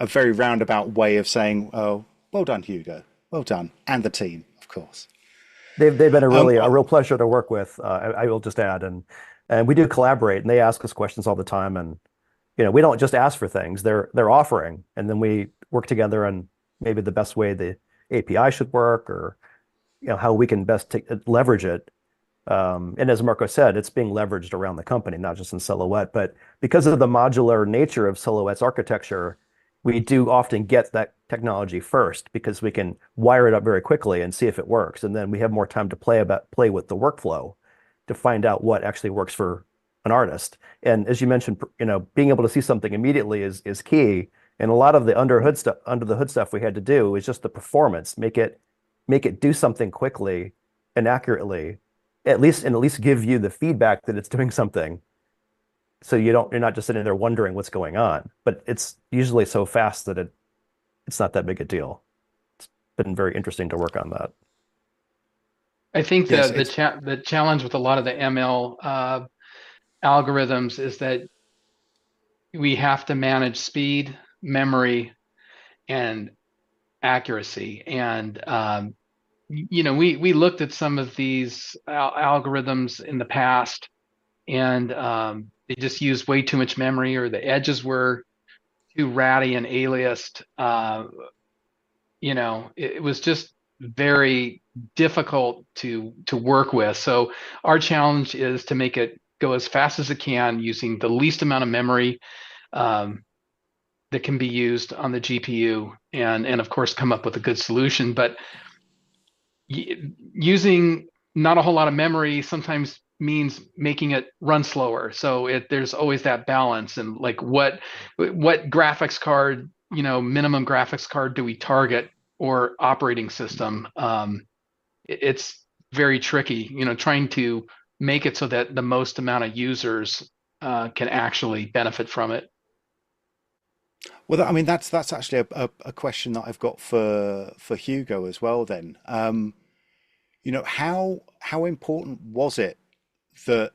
[SPEAKER 2] very roundabout way of saying, oh, well done, Hugo, well done, and the team, of course.
[SPEAKER 4] They've been a real pleasure to work with. I will just add, and we do collaborate, and they ask us questions all the time, and we don't just ask for things; they're offering, and then we work together on maybe the best way the API should work, or how we can best leverage it. And as Marco said, it's being leveraged around the company, not just in Silhouette. But because of the modular nature of Silhouette's architecture, we do often get that technology first because we can wire it up very quickly and see if it works. And then we have more time to play with the workflow to find out what actually works for an artist. And as you mentioned, being able to see something immediately is key. And a lot of the under the hood stuff we had to do is just the performance, make it do something quickly and accurately, at least give you the feedback that it's doing something. So you're not just sitting there wondering what's going on, but it's usually so fast that it's not that big a deal. It's been very interesting to work on that.
[SPEAKER 3] I think the challenge with a lot of the ML algorithms is that we have to manage speed, memory, and accuracy. And we looked at some of these algorithms in the past, and they just used way too much memory, or the edges were too ratty and aliased. It was just very difficult to work with. So our challenge is to make it go as fast as it can using the least amount of memory that can be used on the GPU, and of course come up with a good solution. But using not a whole lot of memory sometimes means making it run slower. So there's always that balance, and like what graphics card, minimum graphics card do we target, or operating system? It's very tricky, trying to make it so that the most amount of users can actually benefit from it.
[SPEAKER 2] Well, I mean, that's actually a question that I've got for Hugo as well. Then, how important was it that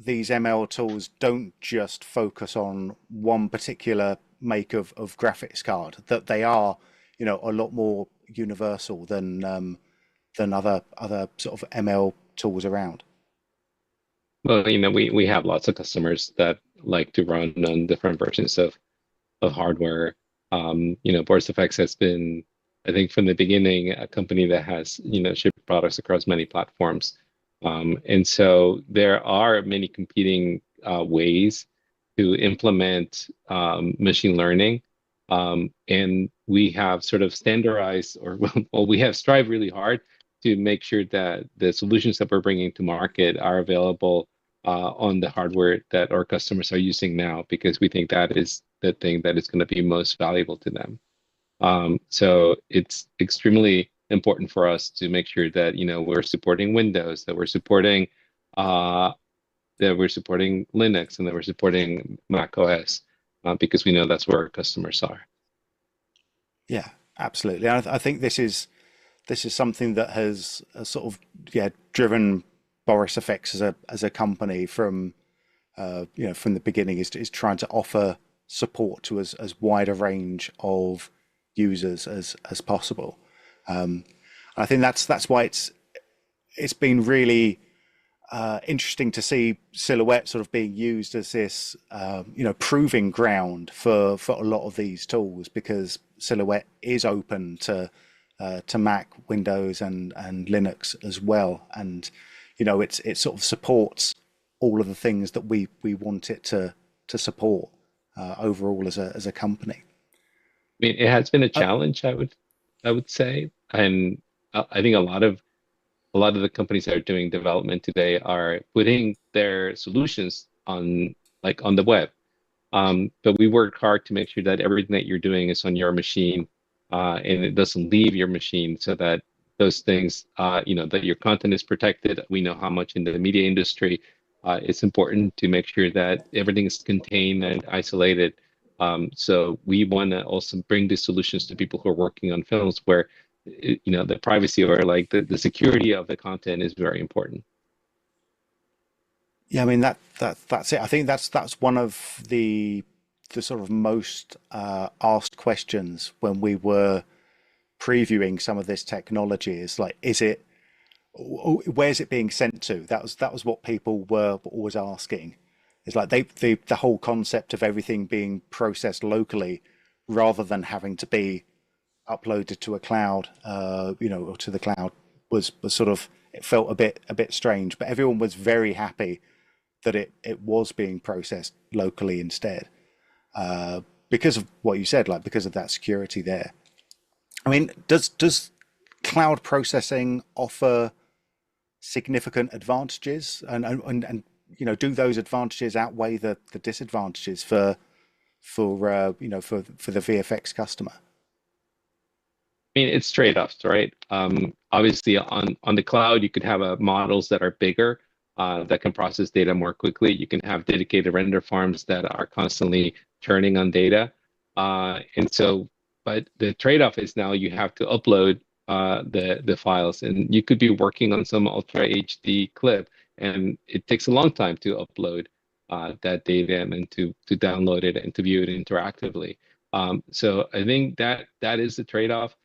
[SPEAKER 2] these ML tools don't just focus on one particular make of graphics card, that they are, a lot more universal than other sort of ML tools around?
[SPEAKER 5] Well, we have lots of customers that like to run on different versions of hardware. Boris FX has been, I think, from the beginning, a company that has, shipped products across many platforms. And so there are many competing ways to implement machine learning. And we have sort of standardized, or well, we have strived really hard to make sure that the solutions that we're bringing to market are available on the hardware that our customers are using now, because we think that is the thing that is going to be most valuable to them. So it's extremely important for us to make sure that we're supporting Windows, that we're supporting Linux, and that we're supporting Mac OS, because we know that's where our customers are.
[SPEAKER 2] Yeah, absolutely. I think this is something that has sort of driven Boris FX as a company from from the beginning, is trying to offer support to as wide a range of users as possible. I think that's why it's been really interesting to see Silhouette sort of being used as this proving ground for a lot of these tools, because Silhouette is open to Mac, Windows, and Linux as well, and it sort of supports all of the things that we want it to support overall as a company.
[SPEAKER 5] I mean, it has been a challenge, I would I would say. And I think a lot of the companies that are doing development today are putting their solutions on on the web. But we work hard to make sure that everything that you're doing is on your machine, and it doesn't leave your machine, so that those things, that your content is protected. We know how much in the media industry, it's important to make sure that everything is contained and isolated. So we want to also bring these solutions to people who are working on films where, the privacy or like the security of the content is very important.
[SPEAKER 2] Yeah, I mean that's it. I think that's one of the sort of most asked questions when we were previewing some of this technology. Is like, where's it being sent to? That was what people were always asking. It's like the whole concept of everything being processed locally rather than having to be uploaded to a cloud, or to the cloud was sort of, it felt a bit strange, but everyone was very happy that it was being processed locally instead, because of what you said, like because of that security there. I mean, does cloud processing offer significant advantages, and do those advantages outweigh the disadvantages for the VFX customer?
[SPEAKER 5] I mean, it's trade-offs, right? Obviously, on the cloud, you could have models that are bigger, that can process data more quickly. You can have dedicated render farms that are constantly churning on data. But the trade-off is now you have to upload the files, and you could be working on some Ultra HD clip, and it takes a long time to upload that data and then to download it and to view it interactively. So I think that is the trade-off.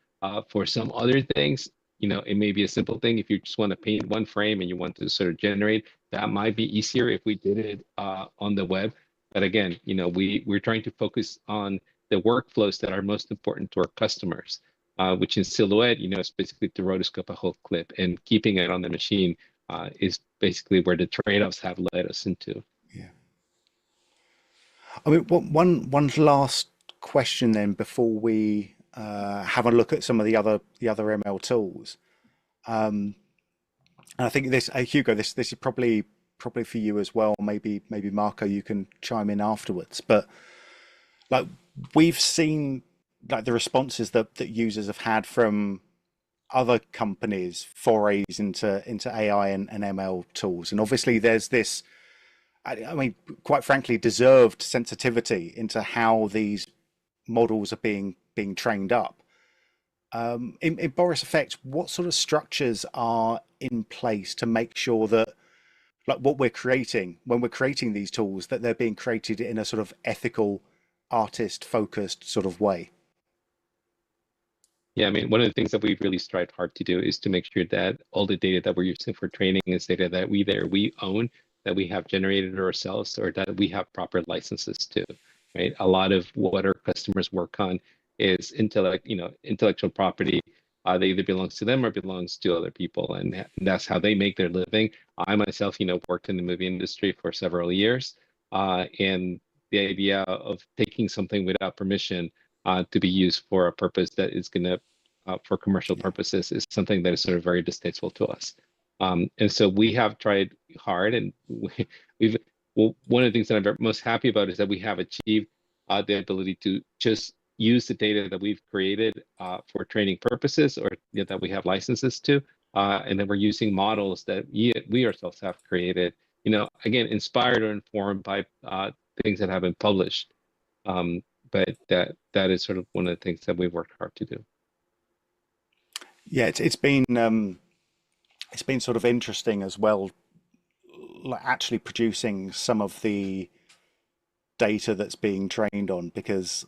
[SPEAKER 5] For some other things, it may be a simple thing. If you just want to paint one frame and you want to sort of generate, that might be easier if we did it on the web. But again, we're trying to focus on the workflows that are most important to our customers, which in Silhouette, is basically to rotoscope a whole clip, and keeping it on the machine is basically where the trade-offs have led us into.
[SPEAKER 2] Yeah. I mean, one last question then before we have a look at some of the other ML tools. And I think this, Hugo, this is probably for you as well. Maybe Marco, you can chime in afterwards. But like, we've seen like the responses that users have had from other companies' forays into AI and ML tools, and obviously there's this, I mean, quite frankly, deserved sensitivity into how these models are being trained up. In Boris Effect, what sort of structures are in place to make sure that, like, what we're creating when we're creating these tools, that they're being created in a sort of ethical, artist focused sort of way?
[SPEAKER 5] Yeah, I mean, one of the things that we've really strived hard to do is to make sure that all the data that we're using for training is data that we own, that we have generated ourselves, or that we have proper licenses to, right? A lot of what our customers work on is intellectual property. That either belongs to them or belongs to other people, and that's how they make their living. I myself, worked in the movie industry for several years, and the idea of taking something without permission to be used for a purpose that is going to, for commercial purposes, is something that is sort of very distasteful to us. And so we have tried hard, and we've, well, one of the things that I'm most happy about is that we have achieved the ability to just use the data that we've created for training purposes, or that we have licenses to, and then we're using models that we ourselves have created, again, inspired or informed by things that have been published. But that is sort of one of the things that we've worked hard to do.
[SPEAKER 2] Yeah, it's been sort of interesting as well, like actually producing some of the data that's being trained on, because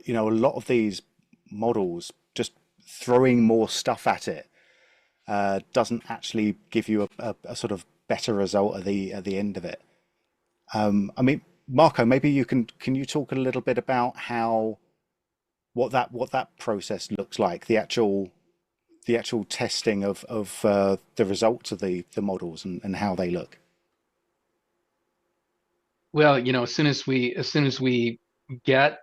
[SPEAKER 2] a lot of these models, just throwing more stuff at it doesn't actually give you a sort of better result at the end of it. I mean, Marco, maybe can you talk a little bit about how what that process looks like, the actual testing of the results of the models, and how they look?
[SPEAKER 3] Well, as soon as we get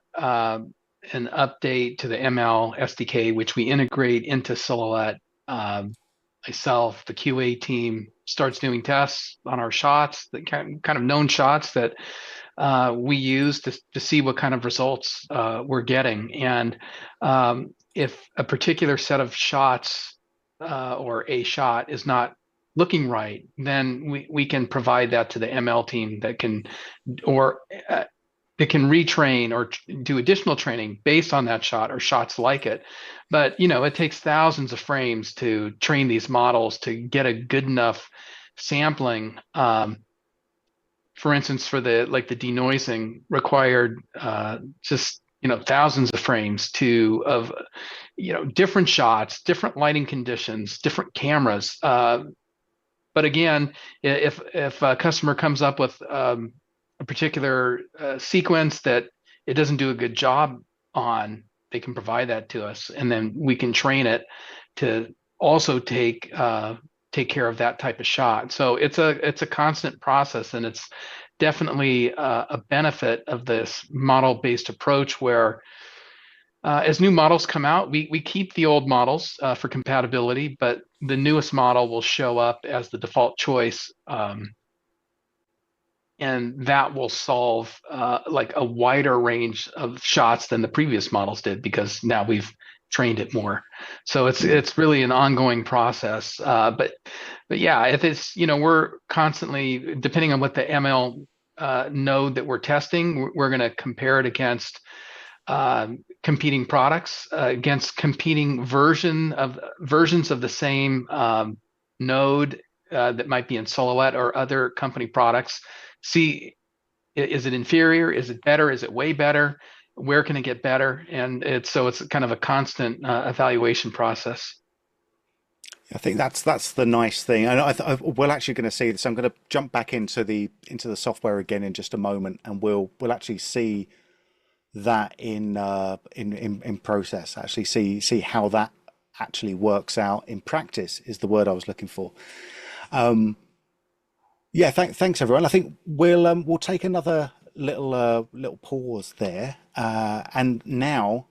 [SPEAKER 3] an update to the ML SDK, which we integrate into Silhouette. Myself, the QA team starts doing tests on our shots, the kind of known shots that we use to see what kind of results we're getting. And if a particular set of shots or a shot is not looking right, then we can provide that to the ML team that can, or it can retrain or do additional training based on that shot or shots like it. But it takes thousands of frames to train these models to get a good enough sampling. For instance, for the denoising required just thousands of frames of different shots, different lighting conditions, different cameras. But again, if a customer comes up with a particular sequence that it doesn't do a good job on, they can provide that to us, and then we can train it to also take care of that type of shot. So it's a constant process, and it's definitely a benefit of this model-based approach where as new models come out, we keep the old models for compatibility, but the newest model will show up as the default choice. And that will solve like a wider range of shots than the previous models did, because now we've trained it more. So it's really an ongoing process. But yeah, if it's we're constantly, depending on what the ML node that we're testing, we're going to compare it against competing products, against competing versions of the same node that might be in Silhouette or other company products. See, is it inferior? Is it better? Is it way better? Where can it get better? And it's kind of a constant evaluation process.
[SPEAKER 2] I think that's the nice thing, and we're actually going to see this. I'm going to jump back into the software again in just a moment, and we'll actually see that in process. Actually, see how that actually works out in practice is the word I was looking for. Yeah, thanks everyone. I think we'll take another little pause there, and now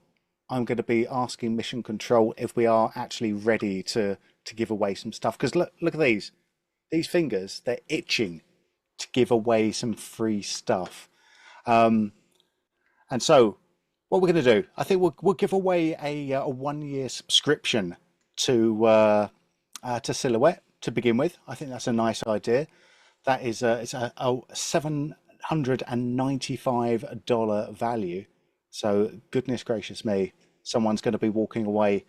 [SPEAKER 2] I'm going to be asking Mission Control if we are actually ready to give away some stuff. Because look at these fingers; they're itching to give away some free stuff. And so, what we're going to do, I think we'll give away a 1-year subscription to Silhouette to begin with. I think that's a nice idea. That is it's a $795 value. So goodness gracious me, someone's going to be walking away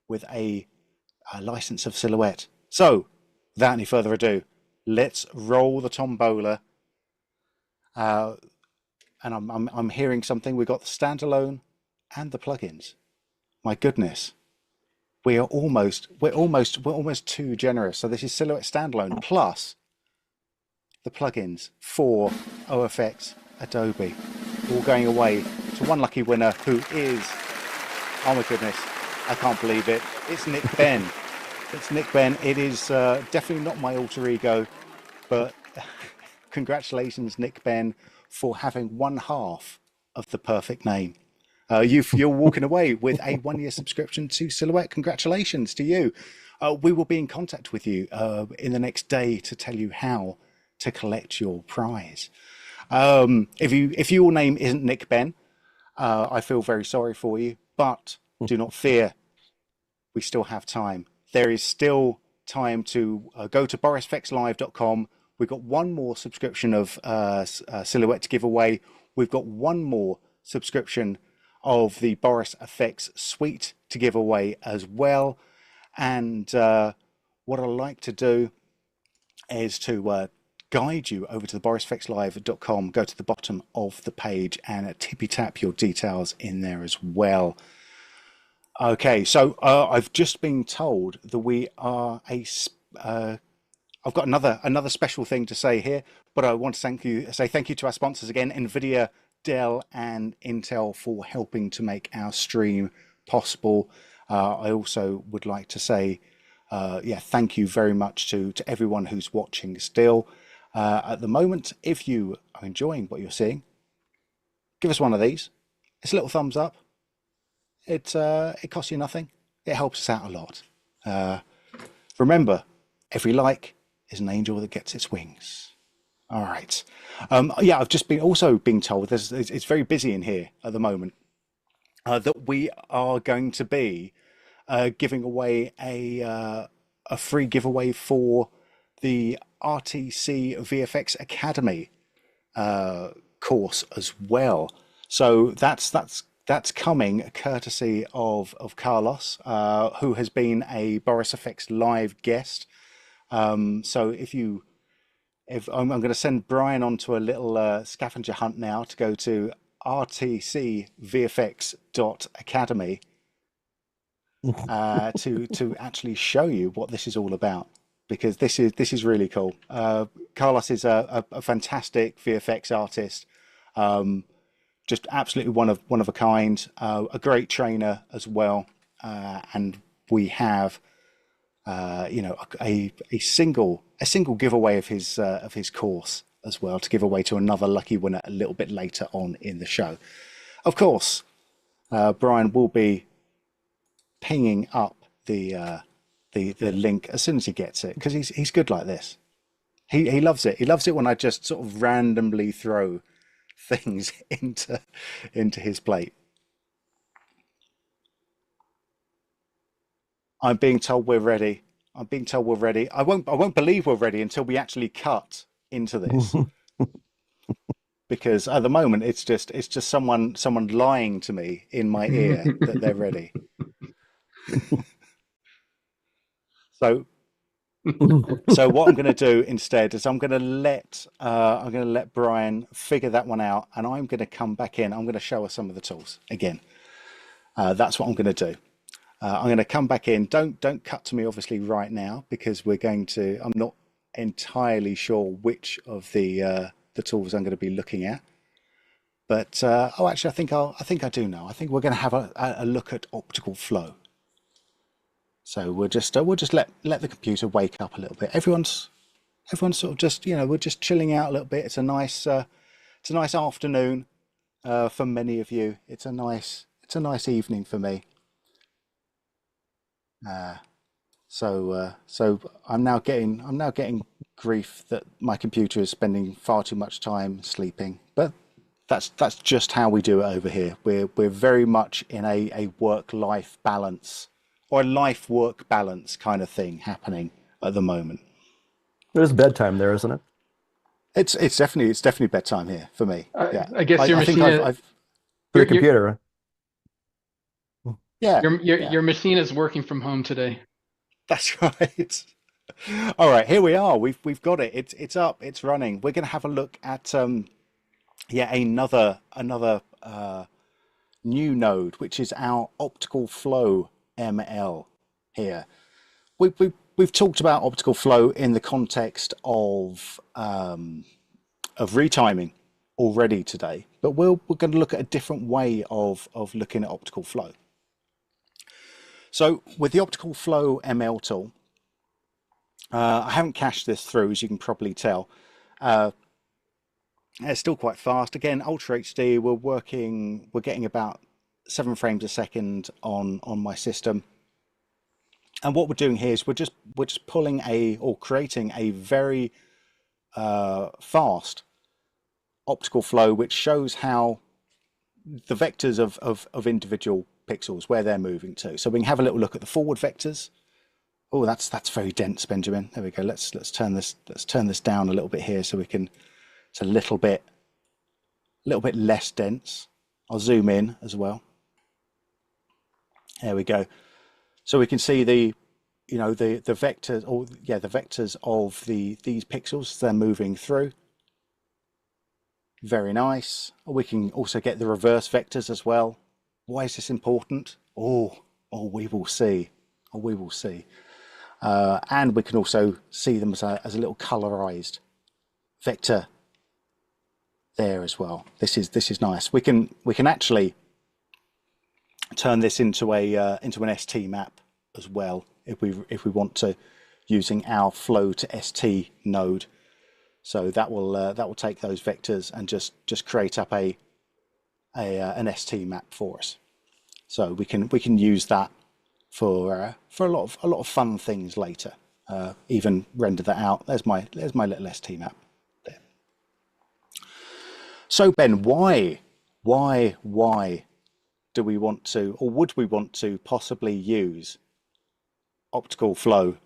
[SPEAKER 2] with a license of Silhouette. So without any further ado, let's roll the tombola. And I'm hearing something. We've got the standalone and the plugins. My goodness, we're almost too generous. So this is Silhouette standalone plus the plugins for OFX Adobe, all going away to one lucky winner who is, oh my goodness, I can't believe it, it's Nick Ben. It's Nick Ben. It is definitely not my alter ego, but congratulations, Nick Ben, for having one half of the perfect name. You're walking away with a 1-year subscription to Silhouette. Congratulations to you. We will be in contact with you in the next day to tell you how to collect your prize. If your name isn't Nick Ben, I feel very sorry for you, but do not fear. We still have time. There is still time to go to borisfxlive.com. We've got one more subscription of Silhouette to give away. We've got one more subscription of the Boris FX Suite to give away as well. And what I like to do is to guide you over to the borisfxlive.com, go to the bottom of the page and tippy tap your details in there as well. Okay, so I've just been told that we are I've got another special thing to say here, but I want to say thank you to our sponsors again, NVIDIA, Dell and Intel, for helping to make our stream possible. I also would like to say thank you very much to everyone who's watching still. At the moment, if you are enjoying what you're seeing, give us one of these. It's a little thumbs up. it costs you nothing. It helps us out a lot. Remember, every like is an angel that gets its wings. All right. Yeah, I've just been also being told it's very busy in here at the moment. That we are going to be giving away a free giveaway for the RTC VFX Academy course as well. So that's coming courtesy of Carlos, who has been a Boris FX live guest. So if I'm going to send Brian onto a little scavenger hunt now to go to rtcvfx.academy to actually show you what this is all about, because this is really cool. Carlos is a fantastic VFX artist, just absolutely one of a kind, a great trainer as well, and we have a single giveaway of his course as well, to give away to another lucky winner a little bit later on in the show. Of course, Brian will be pinging up the link as soon as he gets it, because he's good like this. He loves it. He loves it when I just sort of randomly throw things into his plate. I'm being told we're ready. I'm being told we're ready. I won't believe we're ready until we actually cut into this. Because at the moment it's just someone lying to me in my ear that they're ready. So what I'm going to do instead is I'm going to let Brian figure that one out, and I'm going to come back in. I'm going to show us some of the tools again. That's what I'm going to do. I'm going to come back in. Don't cut to me obviously right now, because I'm not entirely sure which of the tools I'm going to be looking at. But actually, I think I do know. I think we're going to have a look at optical flow. So we'll just let the computer wake up a little bit. Everyone's sort of just, we're just chilling out a little bit. It's a nice afternoon for many of you. It's a nice evening for me. So I'm now getting grief that my computer is spending far too much time sleeping. But that's just how we do it over here. We're very much in a work-life balance, or a life-work balance kind of thing happening at the moment.
[SPEAKER 4] There's bedtime there, isn't it?
[SPEAKER 2] It's definitely bedtime here for me. Yeah,
[SPEAKER 3] I guess your machine
[SPEAKER 4] for the computer.
[SPEAKER 2] Yeah,
[SPEAKER 3] your machine is working from home today.
[SPEAKER 2] That's right. All right, here we are. We've got it. It's up. It's running. We're going to have a look at another new node, which is our Optical Flow ML here. We've talked about optical flow in the context of retiming already today, but we're going to look at a different way of looking at optical flow. So with the Optical Flow ML tool, I haven't cached this through, as you can probably tell. It's still quite fast. Again, Ultra HD, we're getting about 7 frames a second on my system. And what we're doing here is we're just pulling or creating a very fast optical flow, which shows how the vectors of individual pixels, where they're moving to. So we can have a little look at the forward vectors. Oh, that's very dense, Benjamin. There we go. Let's turn this down a little bit here, so we can. It's a little bit less dense. I'll zoom in as well. There we go. So we can see the vectors, the vectors of these pixels. They're moving through. Very nice. We can also get the reverse vectors as well. Why is this important? Oh, we will see. We will see. And we can also see them as a little colorized vector there as well. This is nice. We can actually turn this into an ST map as well if we want to, using our flow to ST node. So that will take those vectors and just create up an ST map for us. So we can use that for a lot of fun things later. Even render that out. There's my little ST map there. So Ben, why do we want to, or would we want to possibly use optical flow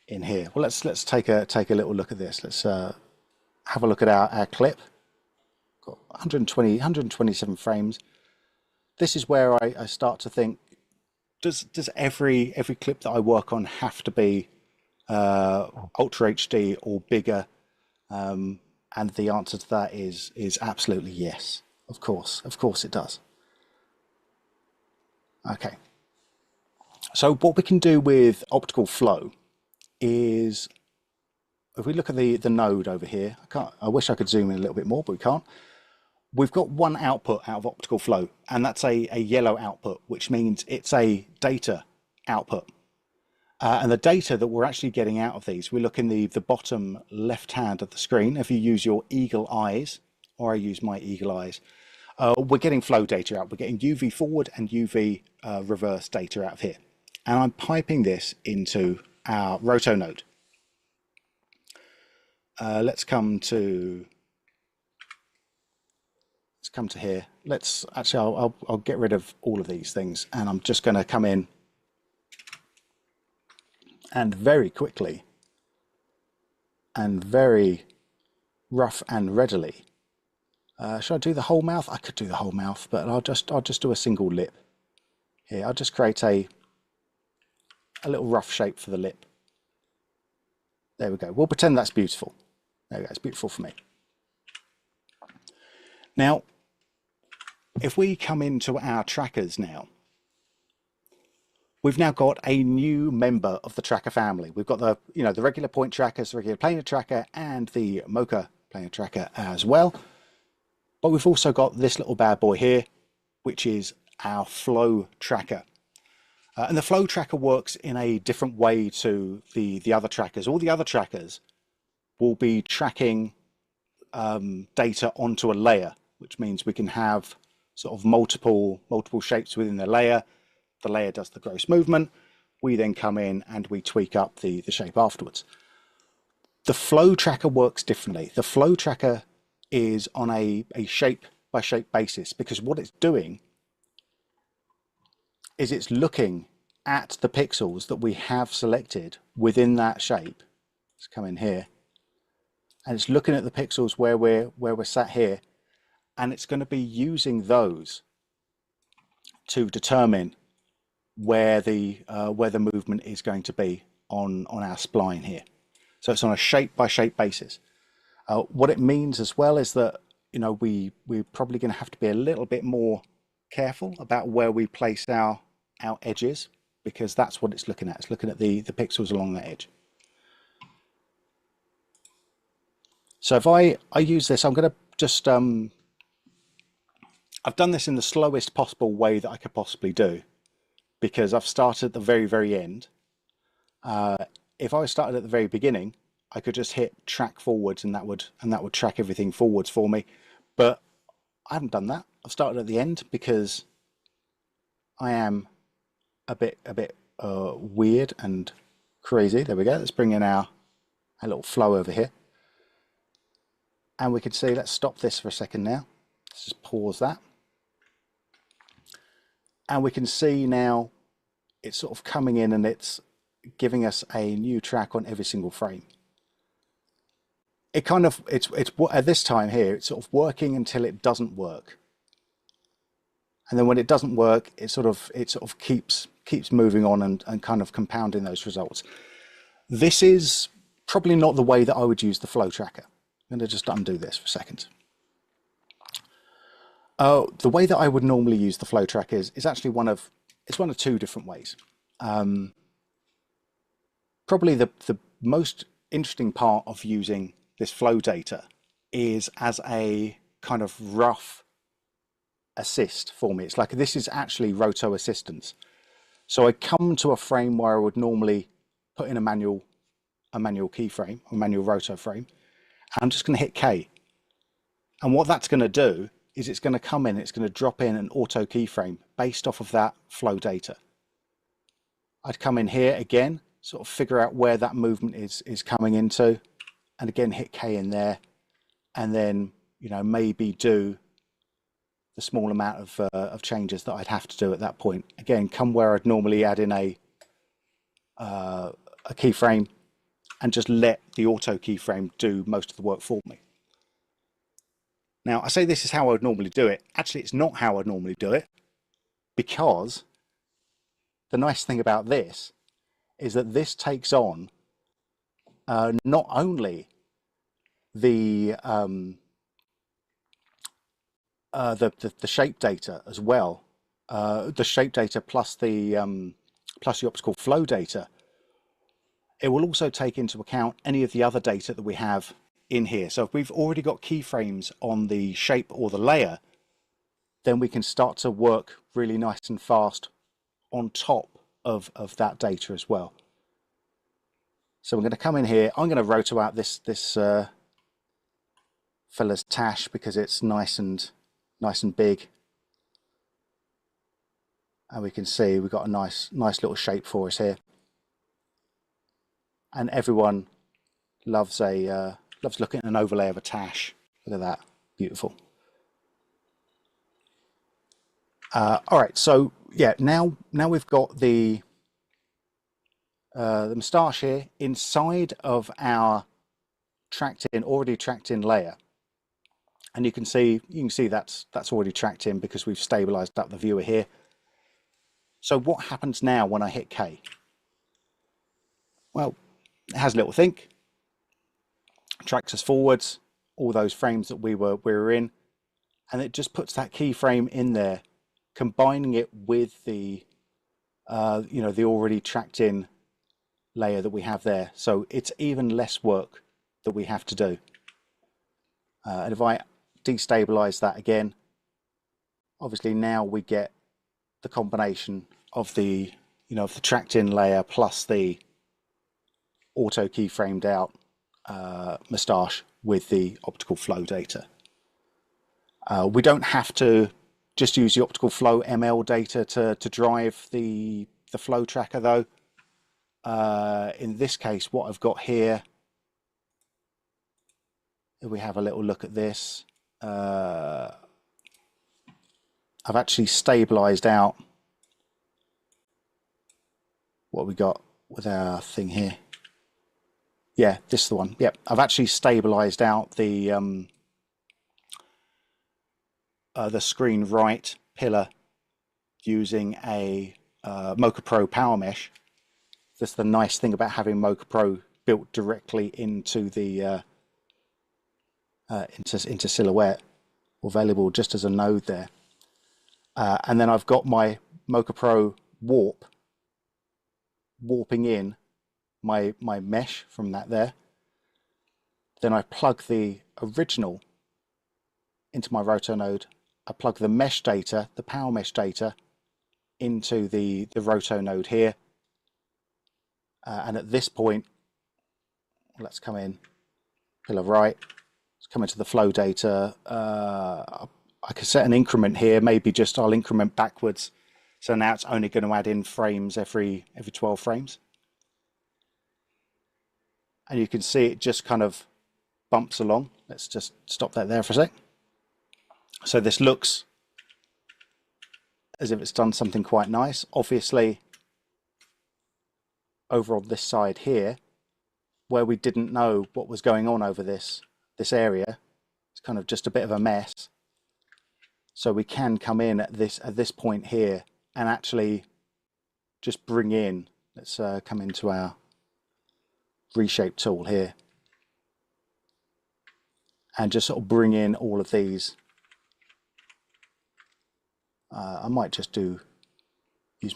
[SPEAKER 2] in here? Well, let's take a little look at this. Let's have a look at our clip. Got 127 frames. This is where I start to think, does every clip that I work on have to be Ultra HD or bigger? And the answer to that is absolutely yes. Of course it does. Okay. So what we can do with optical flow is, if we look at the node over here, I wish I could zoom in a little bit more, but we can't. We've got one output out of optical flow, and that's a yellow output, which means it's a data output. And the data that we're actually getting out of these, we look in the bottom left hand of the screen. If you use your eagle eyes, or I use my eagle eyes, we're getting flow data out. We're getting UV forward and UV reverse data out of here. And I'm piping this into our roto node. Let's come to here. Let's actually, I'll get rid of all of these things, and I'm just going to come in and very quickly and very rough and readily. Should I do the whole mouth? I could do the whole mouth, but I'll just do a single lip here. I'll just create a little rough shape for the lip. There we go. We'll pretend that's beautiful. There we go. It's beautiful for me. Now, if we come into our trackers now, we've now got a new member of the tracker family. We've got the regular point trackers, the regular planar tracker, and the Mocha planar tracker as well. But we've also got this little bad boy here, which is our flow tracker. And the flow tracker works in a different way to the other trackers. All the other trackers will be tracking data onto a layer, which means we can have sort of multiple shapes within the layer. The layer does the gross movement. We then come in and we tweak up the shape afterwards. The flow tracker works differently. The flow tracker is on a shape by shape basis, because what it's doing is it's looking at the pixels that we have selected within that shape. Let's come in here, and it's looking at the pixels where we're sat here, and it's going to be using those to determine where the movement is going to be on our spline here. So it's on a shape by shape basis. What it means as well is that we're probably going to have to be a little bit more careful about where we place our edges, because that's what it's looking at. It's looking at the pixels along that edge. So if I use this, I'm going to just I've done this in the slowest possible way that I could possibly do, because I've started at the very, very end. If I started at the very beginning, I could just hit track forwards, and that would track everything forwards for me. But I haven't done that. I've started at the end because I am a bit weird and crazy. There we go. Let's bring in our little flow over here, and we can see. Let's stop this for a second now. Let's just pause that, and we can see now it's sort of coming in, and it's giving us a new track on every single frame. It kind of it's at this time here, it's sort of working until it doesn't work, and then when it doesn't work, it sort of keeps moving on and kind of compounding those results. This is probably not the way that I would use the flow tracker. I'm going to just undo this for a second. The way that I would normally use the flow tracker is actually one of two different ways. Probably the most interesting part of using this flow data is as a kind of rough assist for me. It's like this is actually roto assistance. So I come to a frame where I would normally put in a manual keyframe, a manual roto frame. I'm just going to hit K. And what that's going to do is it's going to come in, it's going to drop in an auto keyframe based off of that flow data. I'd come in here again, sort of figure out where that movement is coming into, and again hit K in there, and then, you know, maybe do the small amount of changes that I'd have to do at that point. Again, come where I'd normally add in a keyframe, and just let the auto keyframe do most of the work for me. Now, I say this is how I would normally do it. Actually, it's not how I'd normally do it, because the nice thing about this is that this takes on not only the shape data as well, the shape data plus the optical flow data. It will also take into account any of the other data that we have in here. So if we've already got keyframes on the shape or the layer, then we can start to work really nice and fast on top of that data as well. So I'm going to come in here. I'm going to roto out this fella's tash because it's nice and big, and we can see we've got a nice little shape for us here. And everyone loves looking at an overlay of a tash. Look at that, beautiful. All right, so yeah, now we've got the moustache here inside of our already tracked in layer, and you can see that's already tracked in because we've stabilized up the viewer here. So what happens now when I hit K? Well, it has a little think, tracks us forwards all those frames that we were in, and it just puts that keyframe in there, combining it with the the already tracked in layer that we have there. So it's even less work that we have to do. And if I destabilize that again, obviously now we get the combination of the the tracked in layer plus the auto keyframed out moustache with the optical flow data. We don't have to just use the optical flow ML data to drive the flow tracker though. In this case, what I've got here, if we have a little look at this, I've actually stabilized out what we got with our thing here. Yeah, this is the one. Yep, I've actually stabilized out the screen right pillar using a Mocha Pro PowerMesh. That's the nice thing about having Mocha Pro built directly into the into Silhouette, or available just as a node there. And then I've got my Mocha Pro warping in my mesh from that there. Then I plug the original into my roto node. I plug the mesh data, the PowerMesh data, into the roto node here. And at this point, let's come in, pillar right, let's come into the flow data. I can set an increment here, maybe just I'll increment backwards. So now it's only going to add in frames every 12 frames. And you can see it just kind of bumps along. Let's just stop that there for a sec. So this looks as if it's done something quite nice. Obviously, over on this side here, where we didn't know what was going on over this area, it's kind of just a bit of a mess. So we can come in at this point here and actually just bring in, let's come into our reshape tool here, and just sort of bring in all of these. I might just use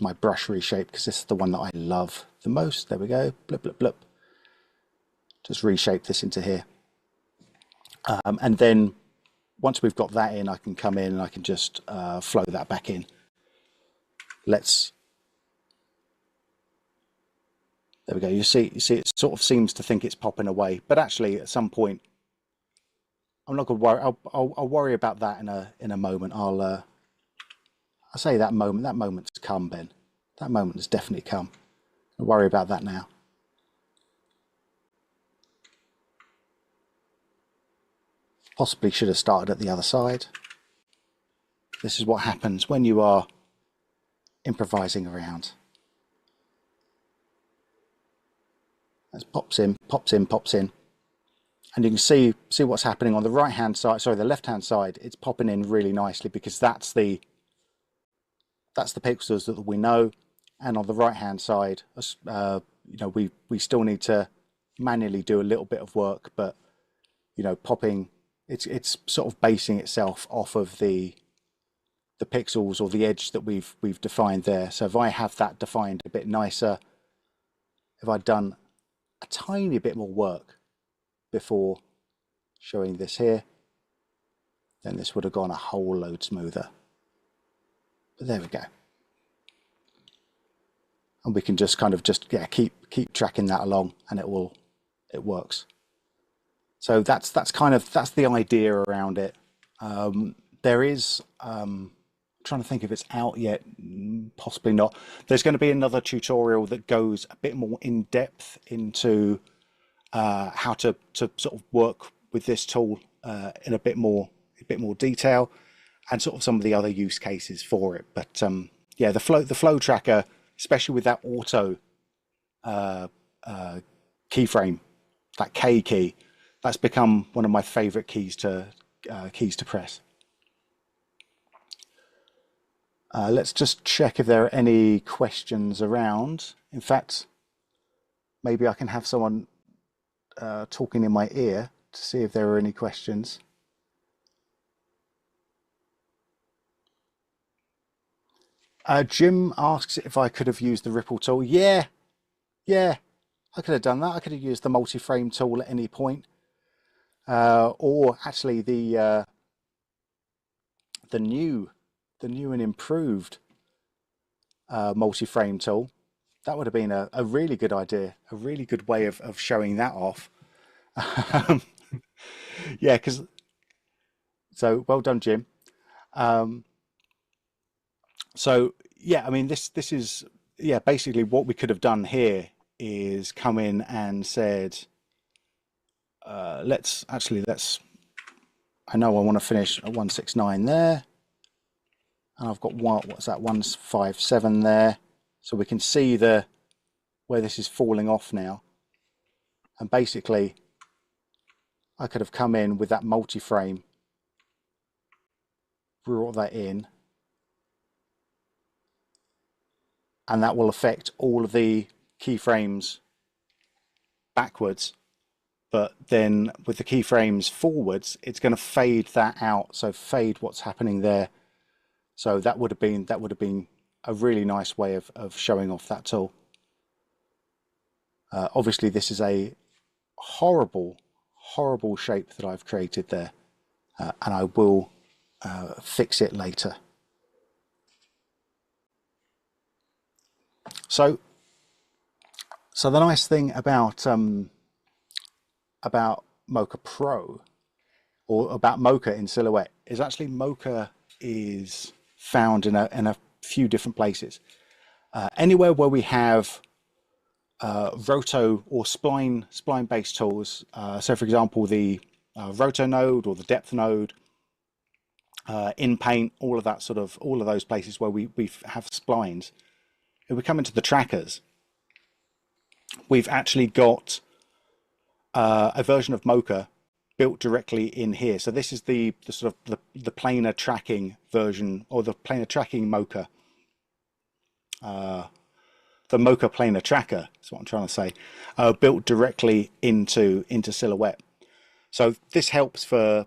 [SPEAKER 2] my brush reshape because this is the one that I love the most. There we go, blip, blip, blip. Just reshape this into here. And then once we've got that in, I can come in and I can just flow that back in. There we go. You see, it sort of seems to think it's popping away, but actually at some point I'm not going to worry. I'll worry about that in a moment. I'll say that moment. That moment's come, Ben. That moment has definitely come. Don't worry about that now. Possibly should have started at the other side. This is what happens when you are improvising around. That pops in, pops in, pops in. And you can see what's happening on the right hand side, sorry, the left hand side. It's popping in really nicely because that's the pixels that we know. And on the right hand side, you know, we still need to manually do a little bit of work, but you know, popping, it's sort of basing itself off of the pixels or the edge that we've defined there. So if I have that defined a bit nicer, if I'd done a tiny bit more work before showing this here, then this would have gone a whole load smoother. But there we go. And we can just kind of keep tracking that along, and it works. So that's the idea around it. There is trying to think if it's out yet, possibly not. There's going to be another tutorial that goes a bit more in depth into how to sort of work with this tool in a bit more detail, and sort of some of the other use cases for it. But yeah, the flow tracker, especially with that auto keyframe, that K key, that's become one of my favorite keys to press. Let's just check if there are any questions around. In fact, maybe I can have someone talking in my ear to see if there are any questions. Jim asks if I could have used the ripple tool. Yeah, I could have done that. I could have used the multi-frame tool at any point, or actually the new and improved multi-frame tool. That would have been a really good idea, a really good way of showing that off. Yeah, so well done, Jim. So yeah, I mean this is basically what we could have done here is come in and said, let's I know I want to finish at 169 there, and I've got what's that, 157 there, so we can see where this is falling off now. And basically I could have come in with that multi-frame, brought that in, and that will affect all of the keyframes backwards, but then with the keyframes forwards, it's going to fade that out. So fade what's happening there. So that would have been a really nice way of showing off that tool. Obviously, this is a horrible shape that I've created there, and I will fix it later. So the nice thing about Mocha Pro, or about Mocha in Silhouette, is actually Mocha is found in a few different places. Anywhere where we have roto or spline based tools, so for example the roto node or the depth node, in Paint, all of those places where we have splines. If we come into the trackers, we've actually got a version of Mocha built directly in here. So this is the sort of the planar tracking version, or the planar tracking Mocha. The Mocha planar tracker is what I'm trying to say, built directly into Silhouette. So this helps for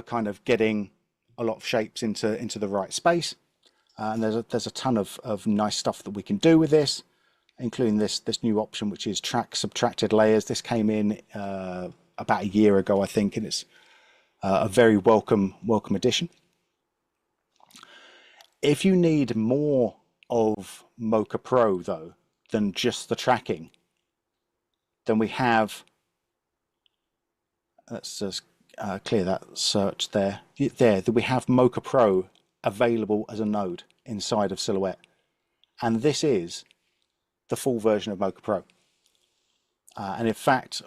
[SPEAKER 2] kind of getting a lot of shapes into the right space. And there's a ton of nice stuff that we can do with this, including this new option, which is track subtracted layers. This came in about a year ago, I think, and it's a very welcome addition. If you need more of Mocha Pro though than just the tracking, then we have, let's just clear that search there. There, we have Mocha Pro available as a node inside of Silhouette. And this is the full version of Mocha Pro. And in fact,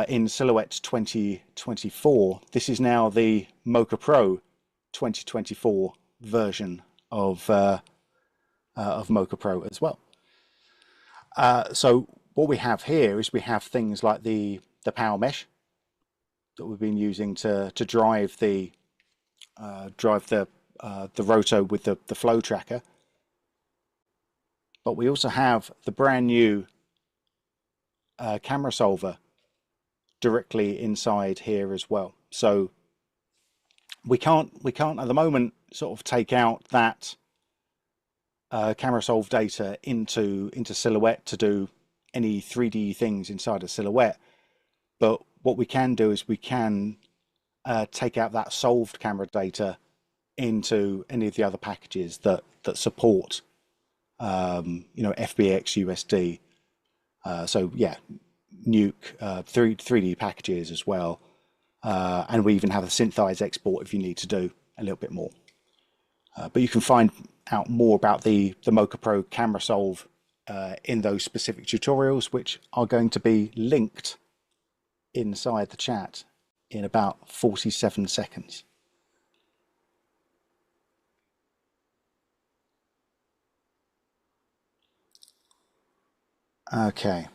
[SPEAKER 2] in Silhouette 2024, this is now the Mocha Pro 2024 version of Mocha Pro as well. So what we have here is we have things like the PowerMesh that we've been using to drive the roto with the flow tracker. But we also have the brand new camera solver directly inside here as well. So we can't at the moment sort of take out that camera solve data into Silhouette to do any 3D things inside of Silhouette. But what we can do is we can take out that solved camera data into any of the other packages that support FBX USD. So yeah, Nuke 3D packages as well, and we even have a synthesize export if you need to do a little bit more. But you can find out more about the Mocha Pro camera solve in those specific tutorials, which are going to be linked inside the chat in about 47 seconds. Okay.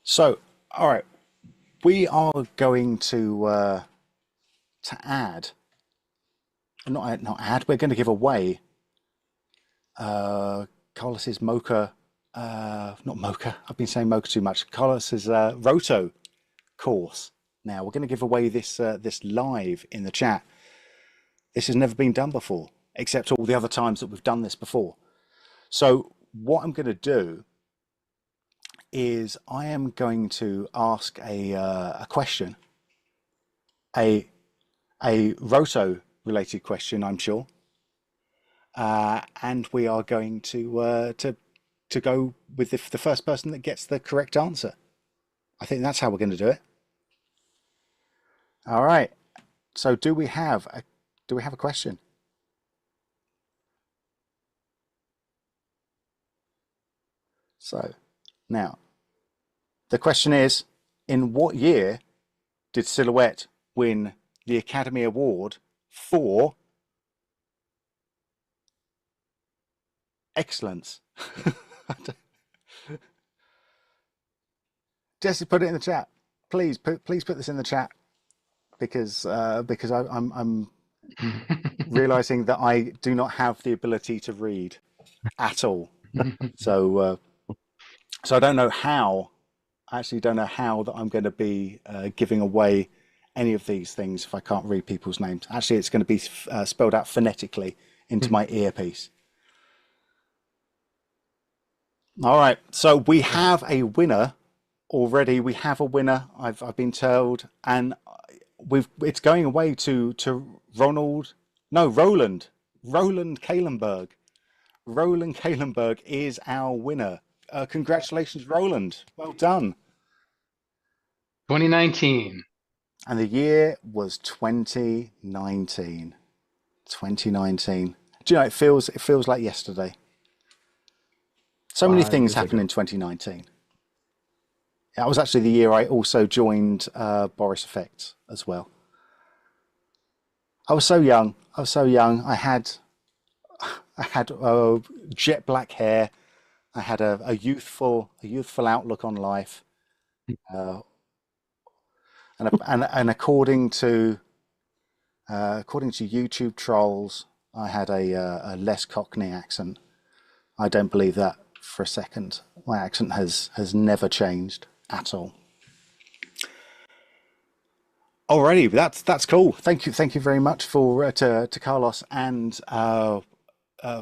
[SPEAKER 2] So, all right, we are going to add, not add. We're going to give away Carlos's Mocha, not Mocha. I've been saying Mocha too much. Carlos's Roto course. Now we're going to give away this live in the chat. This has never been done before, except all the other times that we've done this before. So what I'm going to do is I am going to ask a question, a roto related question, I'm sure, and we are going to go with the first person that gets the correct answer. I think that's how we're going to do it. All right. So do we have a question? So now the question is, in what year did Silhouette win the Academy Award for excellence? Jesse, put it in the chat. Please put this in the chat, because I'm realizing that I do not have the ability to read at all. So I don't know how. I actually don't know how that I'm going to be giving away any of these things if I can't read people's names. Actually, it's going to be spelled out phonetically into my earpiece. All right, so we have a winner already. We have a winner. I've been told, and it's going away to Roland Kalenberg. Roland Kalenberg is our winner. Congratulations, Roland. Well done.
[SPEAKER 3] 2019.
[SPEAKER 2] And the year was 2019. 2019. Do you know, it feels like yesterday. So many things happened in 2019. That was actually the year I also joined Boris FX as well. I was so young. I had jet black hair. I had a youthful outlook on life, and according to YouTube trolls, I had a less Cockney accent. I don't believe that for a second. My accent has never changed at all. Alrighty, that's cool. Thank you very much to Carlos and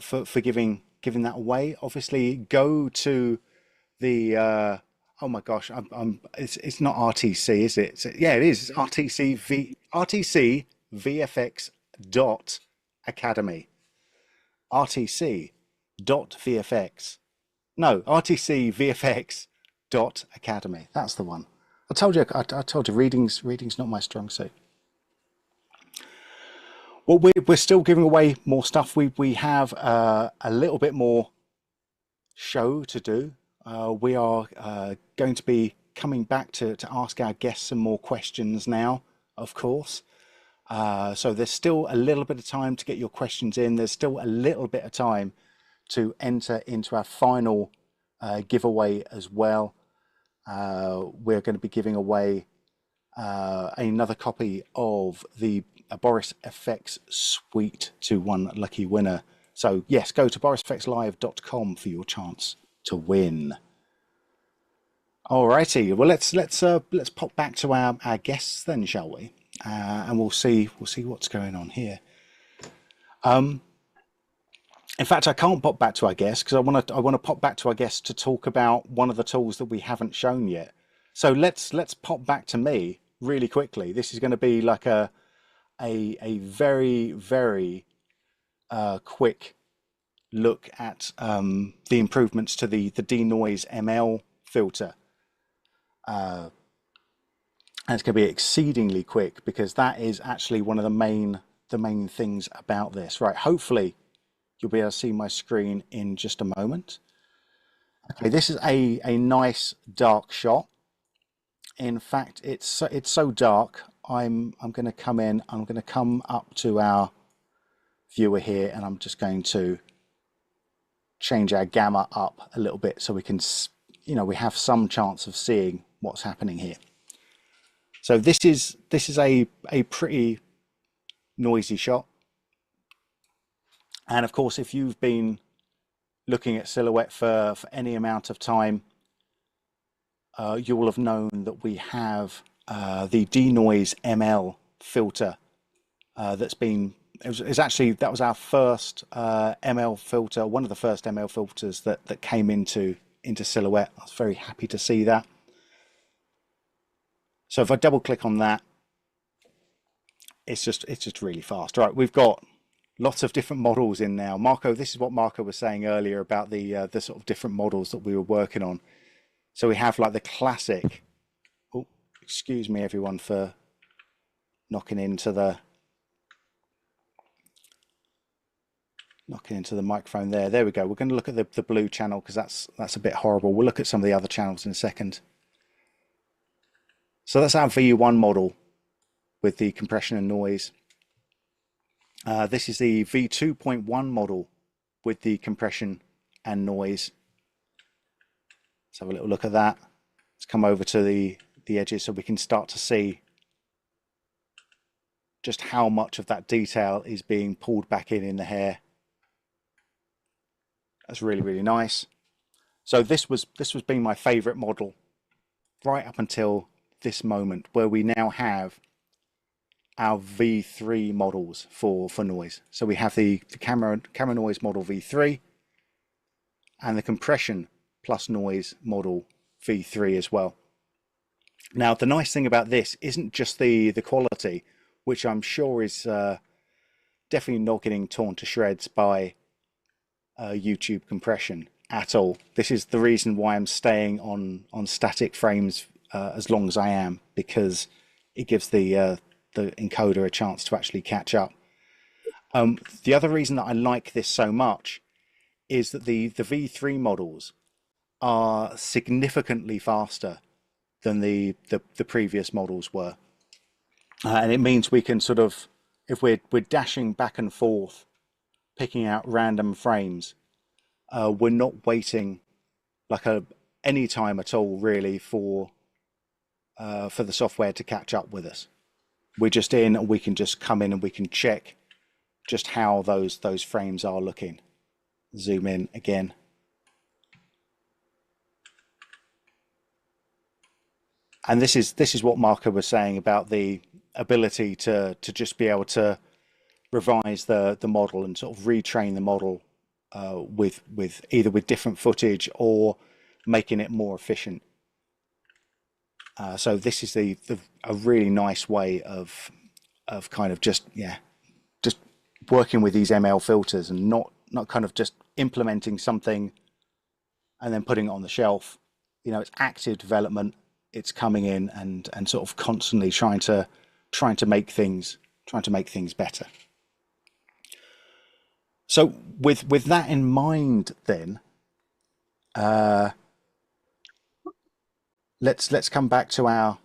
[SPEAKER 2] for giving that away. Obviously, go to the oh my gosh, it's not RTC, is it? Yeah, it is. It's RTC VFX dot academy. RTC dot VFX. No, RTC VFX dot academy. That's the one. I told you, reading's not my strong suit. Well, we're still giving away more stuff. We have a little bit more show to do. We are going to be coming back to ask our guests some more questions now, of course. So there's still a little bit of time to get your questions in. There's still a little bit of time to enter into our final giveaway as well. We're going to be giving away another copy of the Boris FX Suite to one lucky winner. So yes, go to borisfxlive.com for your chance to win. Alrighty, well let's pop back to our guests then, shall we? And we'll see what's going on here. In fact, I can't pop back to our guests because I want to pop back to our guests to talk about one of the tools that we haven't shown yet. So let's pop back to me really quickly. This is going to be like a very quick look at the improvements to the Denoise ML filter. And it's going to be exceedingly quick because that is actually one of the main things about this. Right, hopefully you'll be able to see my screen in just a moment. Okay, this is a nice dark shot. In fact, it's so dark. I'm going to come in. I'm going to come up to our viewer here, and I'm just going to change our gamma up a little bit so we can, we have some chance of seeing what's happening here. So this is a pretty noisy shot. And of course, if you've been looking at Silhouette for any amount of time, you will have known that we have the Denoise ML filter that's been, that was our first ML filter, one of the first ML filters that came into Silhouette. I was very happy to see that. So if I double click on that, it's just really fast. Right, we've got lots of different models in now. Marco, this is what Marco was saying earlier about the sort of different models that we were working on. So we have like the classic. Oh, excuse me, everyone, for knocking into the microphone there. There we go. We're going to look at the blue channel because that's a bit horrible. We'll look at some of the other channels in a second. So that's our V1 model with the compression and noise. This is the V2.1 model with the compression and noise. Let's have a little look at that. Let's come over to the edges so we can start to see just how much of that detail is being pulled back in the hair. That's really, really nice. So this was being my favorite model right up until this moment, where we now have our V3 models for noise. So we have the camera noise model V3 and the compression plus noise model V3 as well. Now the nice thing about this isn't just the quality, which I'm sure is definitely not getting torn to shreds by YouTube compression at all. This is the reason why I'm staying on static frames as long as I am, because it gives the encoder a chance to actually catch up. The other reason that I like this so much is that the V3 models are significantly faster than the previous models were, and it means we can sort of, if we're dashing back and forth, picking out random frames, we're not waiting like any time at all really for the software to catch up with us. We're just in, and we can just come in and we can check just how those frames are looking. Zoom in again. And this is what Marco was saying about the ability to just be able to revise the model and sort of retrain the model with either with different footage or making it more efficient. So this is a really nice way of kind of just working with these ML filters and not kind of just implementing something and then putting it on the shelf. It's active development. it's coming in and sort of constantly trying to make things better. So with that in mind, then let's come back to our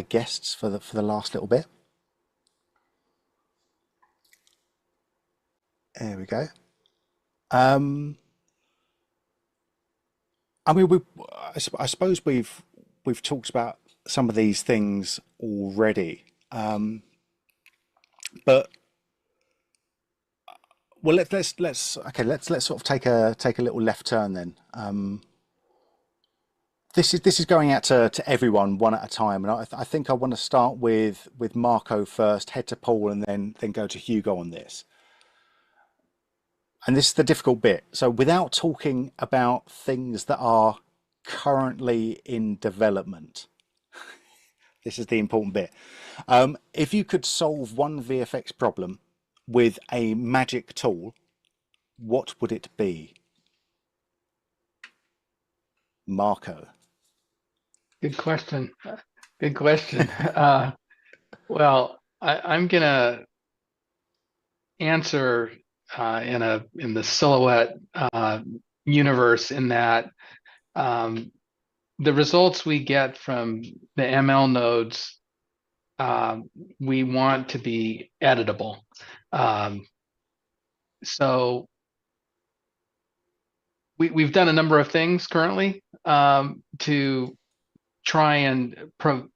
[SPEAKER 2] guests for the last little bit. There we go. I mean, I suppose we've talked about some of these things already, but well, let's sort of take a little left turn then. This is going out to everyone one at a time, and I think I want to start with Marco first, head to Paul, and then go to Hugo on this. And this is the difficult bit. So without talking about things that are currently in development, this is the important bit. If you could solve one VFX problem with a magic tool, what would it be? Marco.
[SPEAKER 3] Good question. Good question. Well, I'm gonna answer in the silhouette universe, in that the results we get from the ML nodes, we want to be editable. So we've done a number of things currently to try and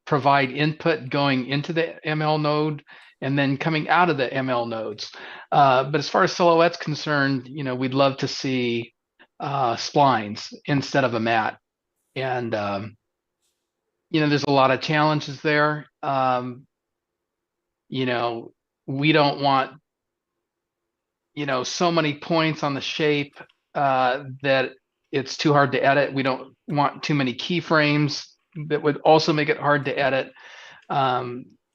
[SPEAKER 3] provide input going into the ML node and then coming out of the ML nodes. But as far as silhouette's concerned, we'd love to see splines instead of a mat. And, there's a lot of challenges there. We don't want, so many points on the shape that it's too hard to edit. We don't want too many keyframes that would also make it hard to edit.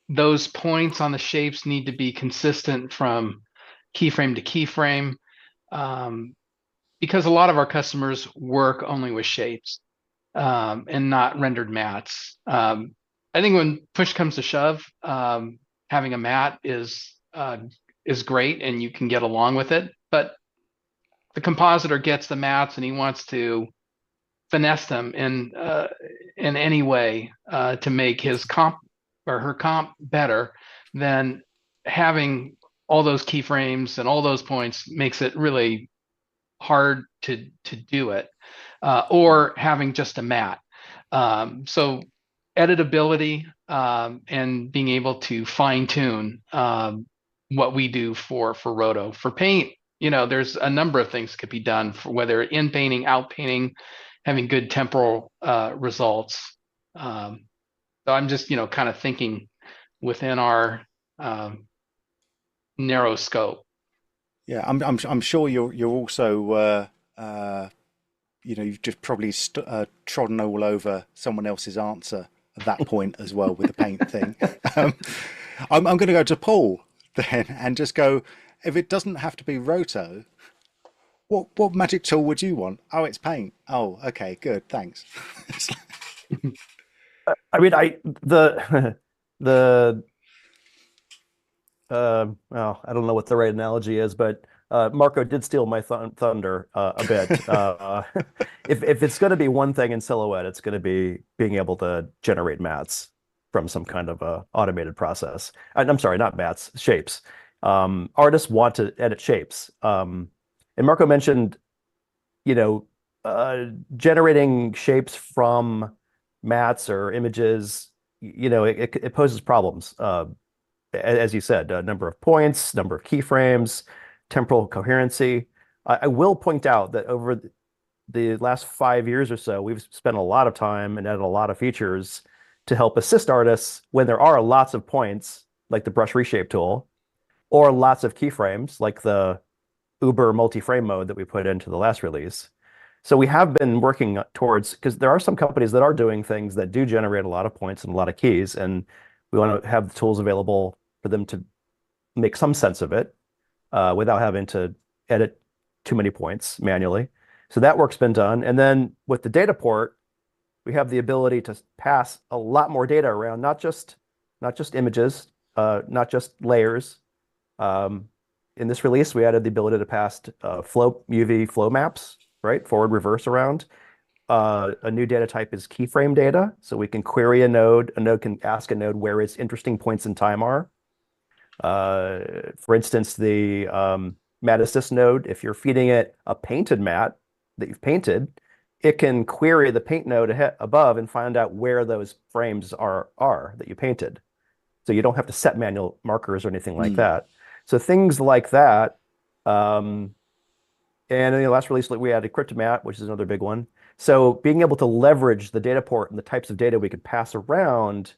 [SPEAKER 3] Those points on the shapes need to be consistent from keyframe to keyframe, because a lot of our customers work only with shapes and not rendered mats. I think when push comes to shove, having a mat is great and you can get along with it, but the compositor gets the mats and he wants to finesse them in any way to make his comp or her comp better, then having all those keyframes and all those points makes it really hard to do it, or having just a mat. So editability and being able to fine tune what we do for roto. For paint, there's a number of things that could be done, for whether in painting, out painting, having good temporal results. So I'm just, kind of thinking within our narrow scope.
[SPEAKER 2] Yeah, I'm sure you're also you've just probably trodden all over someone else's answer at that point as well with the paint thing. I'm going to go to Paul then and just go, if it doesn't have to be roto, what magic tool would you want? Oh, it's paint. Oh, okay, good, thanks.
[SPEAKER 4] I mean, well, I don't know what the right analogy is, but Marco did steal my thunder a bit. If it's going to be one thing in Silhouette, it's going to be being able to generate mats from some kind of automated process. I'm sorry, not mats, shapes. Artists want to edit shapes. And Marco mentioned, generating shapes from mats or images, it poses problems. As you said, number of points, number of keyframes, temporal coherency. I will point out that over the last 5 years or so, we've spent a lot of time and added a lot of features to help assist artists when there are lots of points, like the brush reshape tool, or lots of keyframes, like the Uber multi-frame mode that we put into the last release. So we have been working towards, because there are some companies that are doing things that do generate a lot of points and a lot of keys, and we want to have the tools available for them to make some sense of it without having to edit too many points manually. So that work's been done. And then with the data port, we have the ability to pass a lot more data around, not just images, not just layers. In this release, we added the ability to pass UV flow maps, right? Forward, reverse, around. A new data type is keyframe data. So we can query a node. A node can ask a node where its interesting points in time are. For instance, the mat assist node, if you're feeding it a painted mat that you've painted, it can query the paint node above and find out where those frames are that you painted. So you don't have to set manual markers or anything like that. So things like that. And in the last release, we added Cryptomat, which is another big one. So being able to leverage the data port and the types of data we could pass around,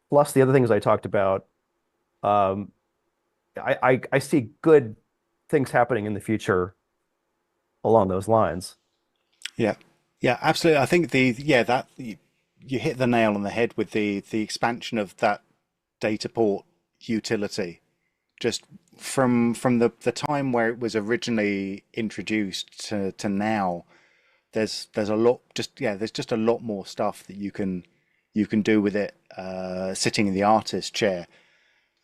[SPEAKER 4] plus the other things I talked about, I see good things happening in the future along those lines.
[SPEAKER 2] Yeah, absolutely. I think you hit the nail on the head with the expansion of that data port utility. Just from the time where it was originally introduced to now, there's a lot there's just a lot more stuff that you can do with it sitting in the artist chair.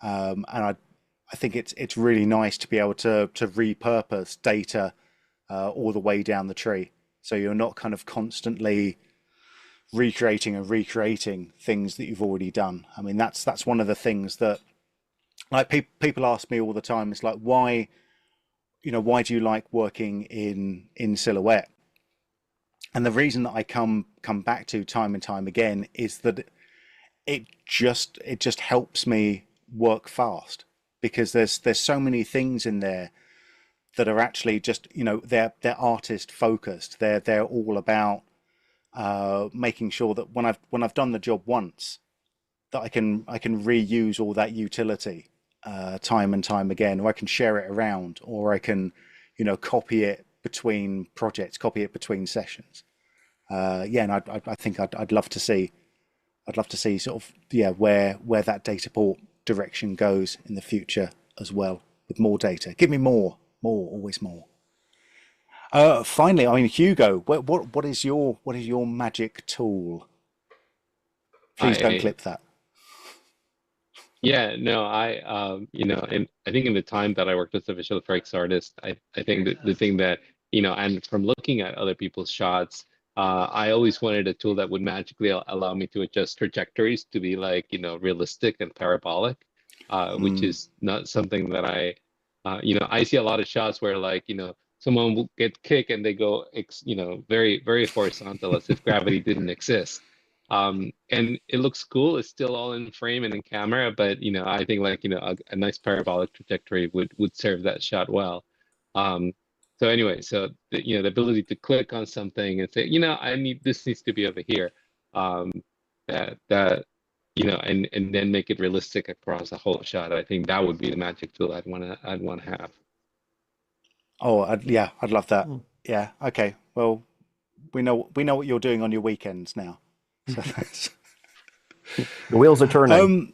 [SPEAKER 2] And I think it's really nice to be able to repurpose data all the way down the tree. So you're not kind of constantly recreating things that you've already done. I mean, that's one of the things that, like, people ask me all the time. It's like, why do you like working in Silhouette? And the reason that I come back to time and time again is that it just helps me work fast, because there's so many things in there that are actually just, they're artist focused. They're all about making sure that when I've done the job once, that I can reuse all that utility time and time again, or I can share it around, or I can copy it between projects, copy it between sessions. And I think I'd love to see sort of where that data port direction goes in the future as well, with more data. Give me more, always more. Finally, I mean, Hugo, what is your magic tool? Please don't clip that.
[SPEAKER 5] Yeah, no, and I think in the time that I worked as a visual effects artist, I think that the thing that, and from looking at other people's shots, I always wanted a tool that would magically allow me to adjust trajectories to be like, realistic and parabolic, which is not something that I see a lot of shots where, like, someone will get kicked and they go, very, very horizontal, as if gravity didn't exist. And it looks cool. It's still all in frame and in camera, but I think, like, a nice parabolic trajectory would serve that shot well. So anyway, the ability to click on something and say, this needs to be over here, and then make it realistic across the whole shot. I think that would be the magic tool I'd want to have.
[SPEAKER 2] Oh, I'd love that. Yeah. Okay. Well, we know what you're doing on your weekends now. So
[SPEAKER 4] the wheels are turning.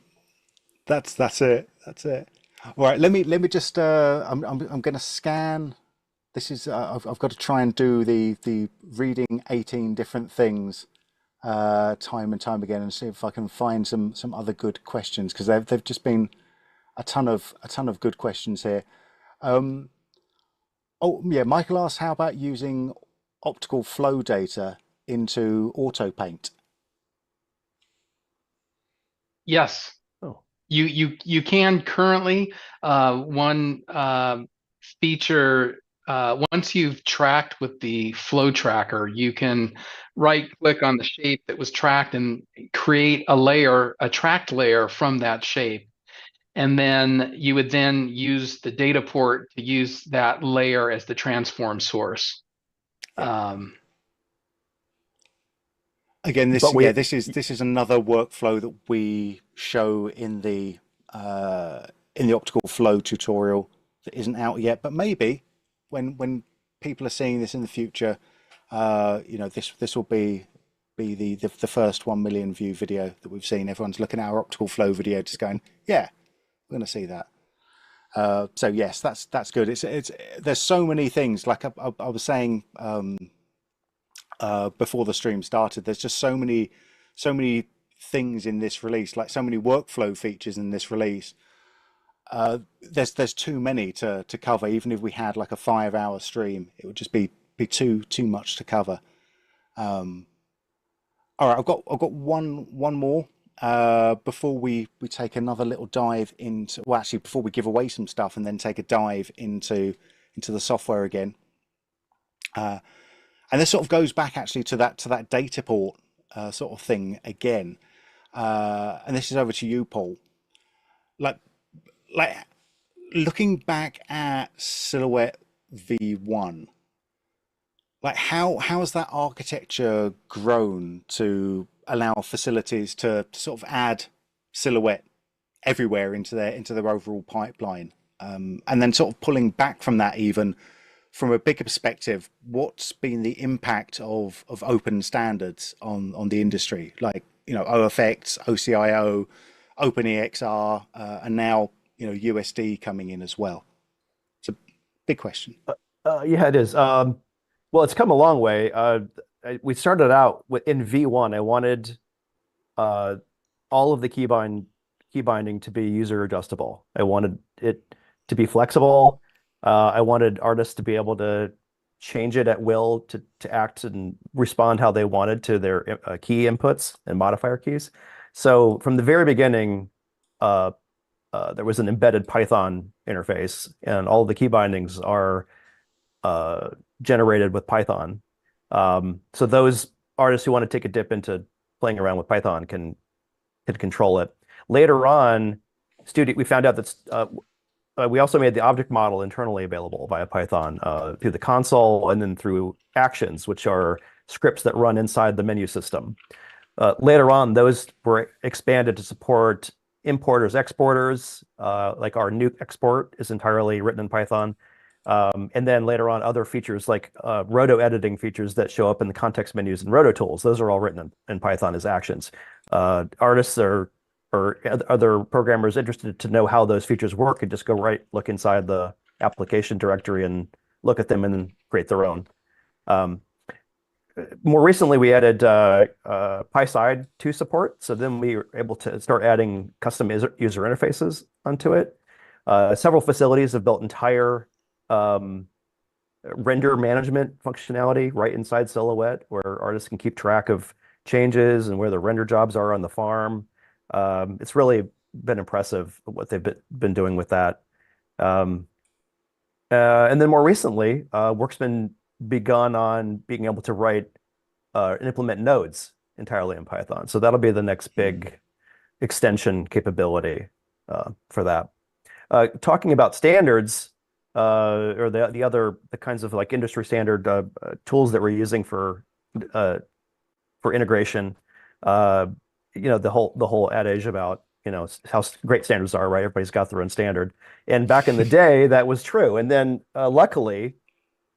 [SPEAKER 2] That's it. All right. Let me just. I'm going to scan. This is. I've got to try and do the reading 18 different things, time and time again, and see if I can find some other good questions, because they've just been a ton of good questions here. Oh yeah, Michael asks, how about using optical flow data into auto paint?
[SPEAKER 3] Yes.
[SPEAKER 4] Oh.
[SPEAKER 3] You can currently. One feature, once you've tracked with the flow tracker, you can right click on the shape that was tracked and create a tracked layer from that shape. And then you would then use the data port to use that layer as the transform source.
[SPEAKER 2] Again, this is another workflow that we show in the optical flow tutorial that isn't out yet, but maybe when people are seeing this in the future, this will be the first 1 million view video that we've seen. Everyone's looking at our optical flow video, just going, yeah, we're going to see that. So yes, that's good. It's there's so many things. Like I was saying before the stream started. There's just so many things in this release, like so many workflow features in this release. There's too many to cover. Even if we had like a 5-hour stream, it would just be too much to cover. All right, I've got one more before we take another little dive into. Well, actually, before we give away some stuff and then take a dive into the software again. And this sort of goes back actually to that data port sort of thing again. And this is over to you, Paul. Like looking back at Silhouette V1, like how has that architecture grown to allow facilities to sort of add Silhouette everywhere into their overall pipeline, and then sort of pulling back from that, even from a bigger perspective, what's been the impact of open standards on the industry, like OFX, OCIO, OpenEXR, and now USD coming in as well? It's a big question.
[SPEAKER 4] Yeah, it is. Well, it's come a long way. We started out in V1. I wanted all of the key binding to be user adjustable. I wanted it to be flexible. I wanted artists to be able to change it at will to act and respond how they wanted to their key inputs and modifier keys. So from the very beginning, there was an embedded Python interface, and all of the key bindings are generated with Python. So those artists who want to take a dip into playing around with Python can control it. Later on, we found out that we also made the object model internally available via Python through the console and then through actions, which are scripts that run inside the menu system. Later on, those were expanded to support importers, exporters, like our new export is entirely written in Python. And then later on, other features like roto editing features that show up in the context menus and roto tools, those are all written in Python as actions. Artists or other programmers interested to know how those features work could just go look inside the application directory and look at them and then create their own. More recently, we added PySide to support. So then we were able to start adding custom user interfaces onto it. Several facilities have built entire render management functionality right inside Silhouette, where artists can keep track of changes and where the render jobs are on the farm. It's really been impressive what they've been doing with that. And then more recently, work's been begun on being able to write and implement nodes entirely in Python. So that'll be the next big extension capability for that. Talking about standards, or the kinds of like industry standard tools that we're using for integration, the whole adage about how great standards are, right? Everybody's got their own standard, and back in the day that was true. And then luckily,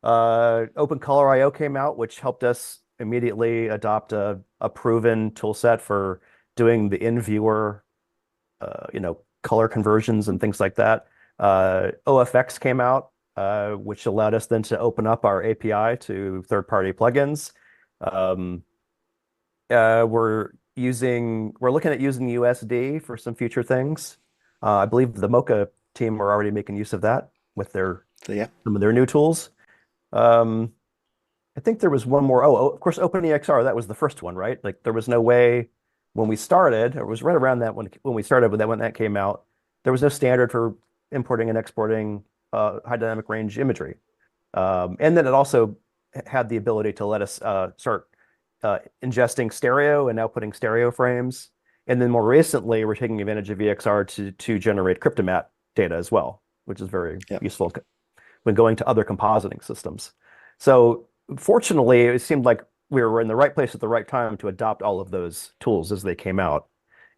[SPEAKER 4] OpenColor.io came out, which helped us immediately adopt a proven tool set for doing the in-viewer, color conversions and things like that. OFX came out, which allowed us then to open up our API to third-party plugins. We're looking at using USD for some future things. I believe the Mocha team are already making use of that with some of their new tools. I think there was one more. Oh, of course, OpenEXR, that was the first one, right? Like there was no way when we started, or it was right around that when we started with that, when that came out, there was no standard for importing and exporting high dynamic range imagery. And then it also had the ability to let us start ingesting stereo and outputting stereo frames. And then more recently, we're taking advantage of EXR to generate cryptomat data as well, which is very useful when going to other compositing systems. So fortunately, it seemed like we were in the right place at the right time to adopt all of those tools as they came out.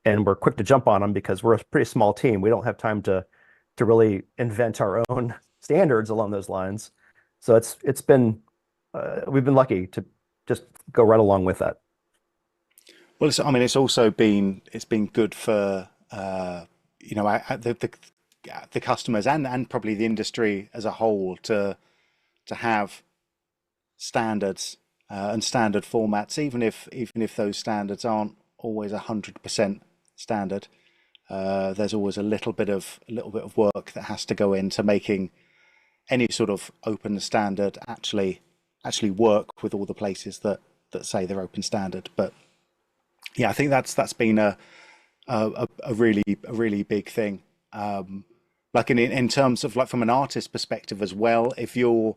[SPEAKER 4] And we're quick to jump on them because we're a pretty small team. We don't have time to really invent our own standards along those lines. So it's been we've been lucky to just go right along with that.
[SPEAKER 2] Well, it's also been good for the customers and probably the industry as a whole to have standards and standard formats, even if those standards aren't always 100% standard. There's always a little bit of work that has to go into making any sort of open standard actually work with all the places that say they're open standard. But yeah, I think that's been a really big thing. Like in terms of, like, from an artist perspective as well, if you're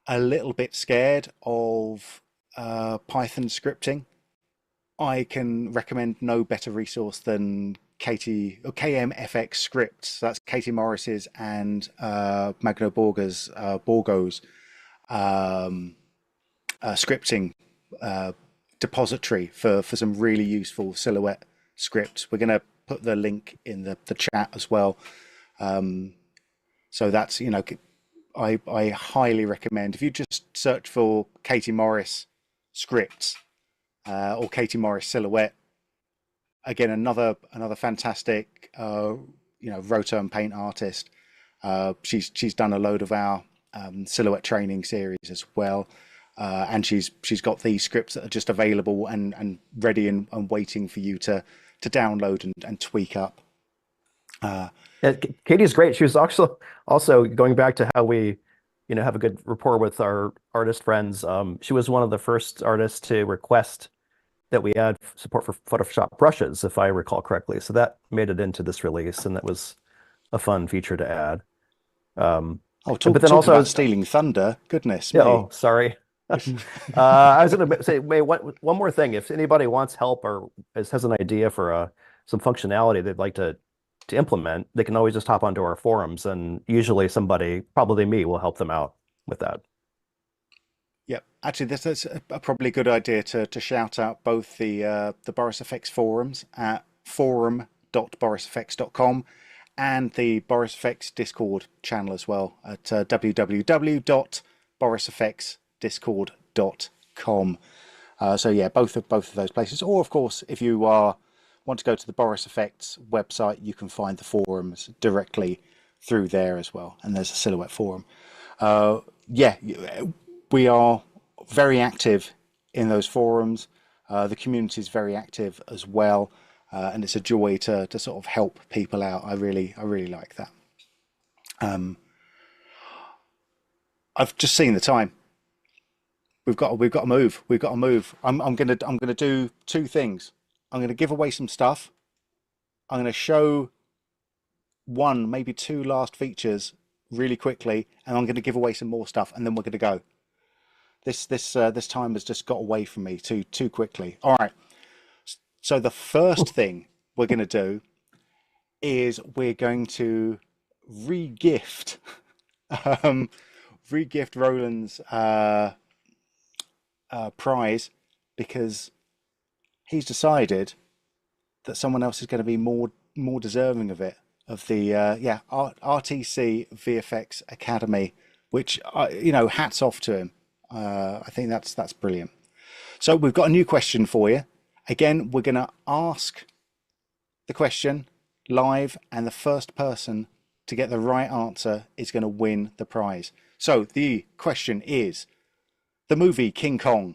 [SPEAKER 2] a little bit scared of Python scripting, I can recommend no better resource than KMFX scripts. That's Katie Morris's and Magno Borgo's scripting depository for some really useful Silhouette scripts. We're going to put the link in the chat as well. So that's, I highly recommend, if you just search for Katie Morris scripts or Katie Morris Silhouette. Again, another fantastic, roto and paint artist. She's done a load of our Silhouette training series as well, and she's got these scripts that are just available and ready and waiting for you to download and tweak up.
[SPEAKER 4] Yeah, Katie's great. She was also going back to how we, have a good rapport with our artist friends. She was one of the first artists to request that we add support for Photoshop brushes, if I recall correctly. So that made it into this release, and that was a fun feature to add.
[SPEAKER 2] Talk about stealing thunder. Goodness me.
[SPEAKER 4] Oh, sorry. I was going to say, one more thing. If anybody wants help or has an idea for some functionality they'd like to implement, they can always just hop onto our forums, and usually somebody, probably me, will help them out with that.
[SPEAKER 2] Yep, actually, this is a probably good idea to shout out both the Boris FX forums at forum.borisfx.com and the Boris FX Discord channel as well at www.borisfxdiscord.com. So yeah, both of those places. Or of course, if you want to go to the Boris FX website, you can find the forums directly through there as well. And there's a Silhouette forum. We are very active in those forums. The community is very active as well, and it's a joy to sort of help people out. I really like that. I've just seen the time. We've got to move. I'm gonna do two things. I'm gonna give away some stuff. I'm gonna show one, maybe two last features really quickly, and I'm gonna give away some more stuff, and then we're gonna go. This time has just got away from me too quickly. All right. So the first thing we're going to do is we're going to re-gift Roland's prize, because he's decided that someone else is going to be more deserving of it, of the RTC VFX Academy, which hats off to him. I think that's brilliant. So we've got a new question for you. Again, we're going to ask the question live, and the first person to get the right answer is going to win the prize. So the question is, the movie King Kong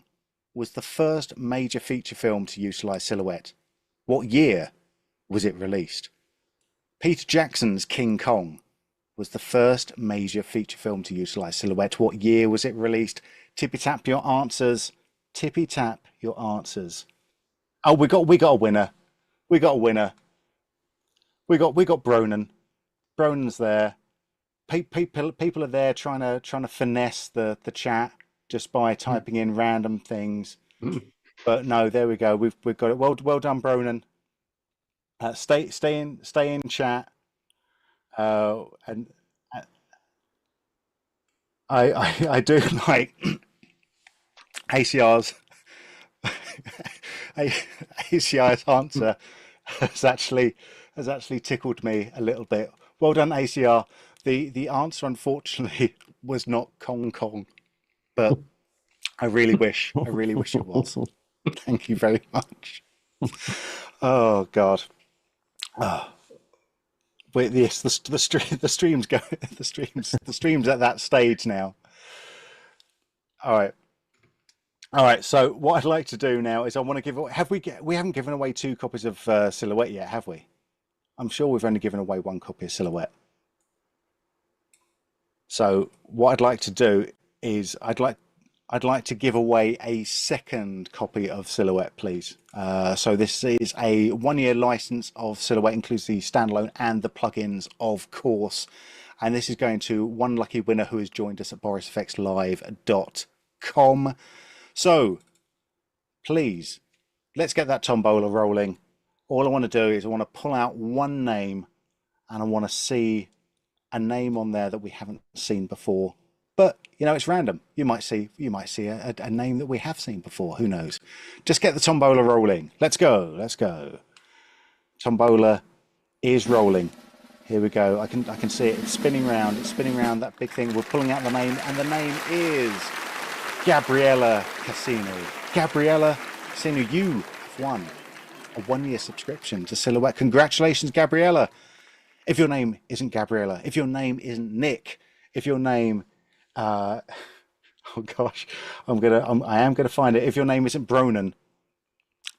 [SPEAKER 2] was the first major feature film to utilize Silhouette. What year was it released? Peter Jackson's King Kong was the first major feature film to utilize Silhouette. What year was it released? Tippy tap your answers. Tippy tap your answers. Oh, we got a winner. We got Bronan. Bronan's there. People are there trying to finesse the chat just by typing in random things. But no, there we go. We've got it. Well done, Bronan. Stay in chat. And I do like ACR's answer has actually tickled me a little bit. Well done, ACR. The answer, unfortunately, was not Kong, but I really wish it was. Thank you very much. Oh God. Wait, yes, the stream's going. The stream's at that stage now. All right. All right, so what I'd like to do now is I want to give away, we haven't given away 2 copies of Silhouette yet, have we? I'm sure we've only given away 1 copy of Silhouette. So what I'd like to do is I'd like to give away a 2nd copy of Silhouette, please. So this is a 1-year license of Silhouette, includes the standalone and the plugins, of course. And this is going to one lucky winner who has joined us at borisfxlive.com. So please, let's get that tombola rolling. All I want to do is I want to pull out one name, and I want to see a name on there that we haven't seen before. But you know, it's random. You might see a name that we have seen before. Who knows? Just get the tombola rolling. Let's go. Let's go. Tombola is rolling. Here we go. I can see it. It's spinning round. It's spinning round that big thing. We're pulling out the name, and the name is Gabriella Casino. Gabriella Casino, you have won a 1-year subscription to Silhouette. Congratulations, Gabriella. If your name isn't Gabriella, if your name isn't Nick, if your name, oh gosh, I am gonna find it. If your name isn't Bronan,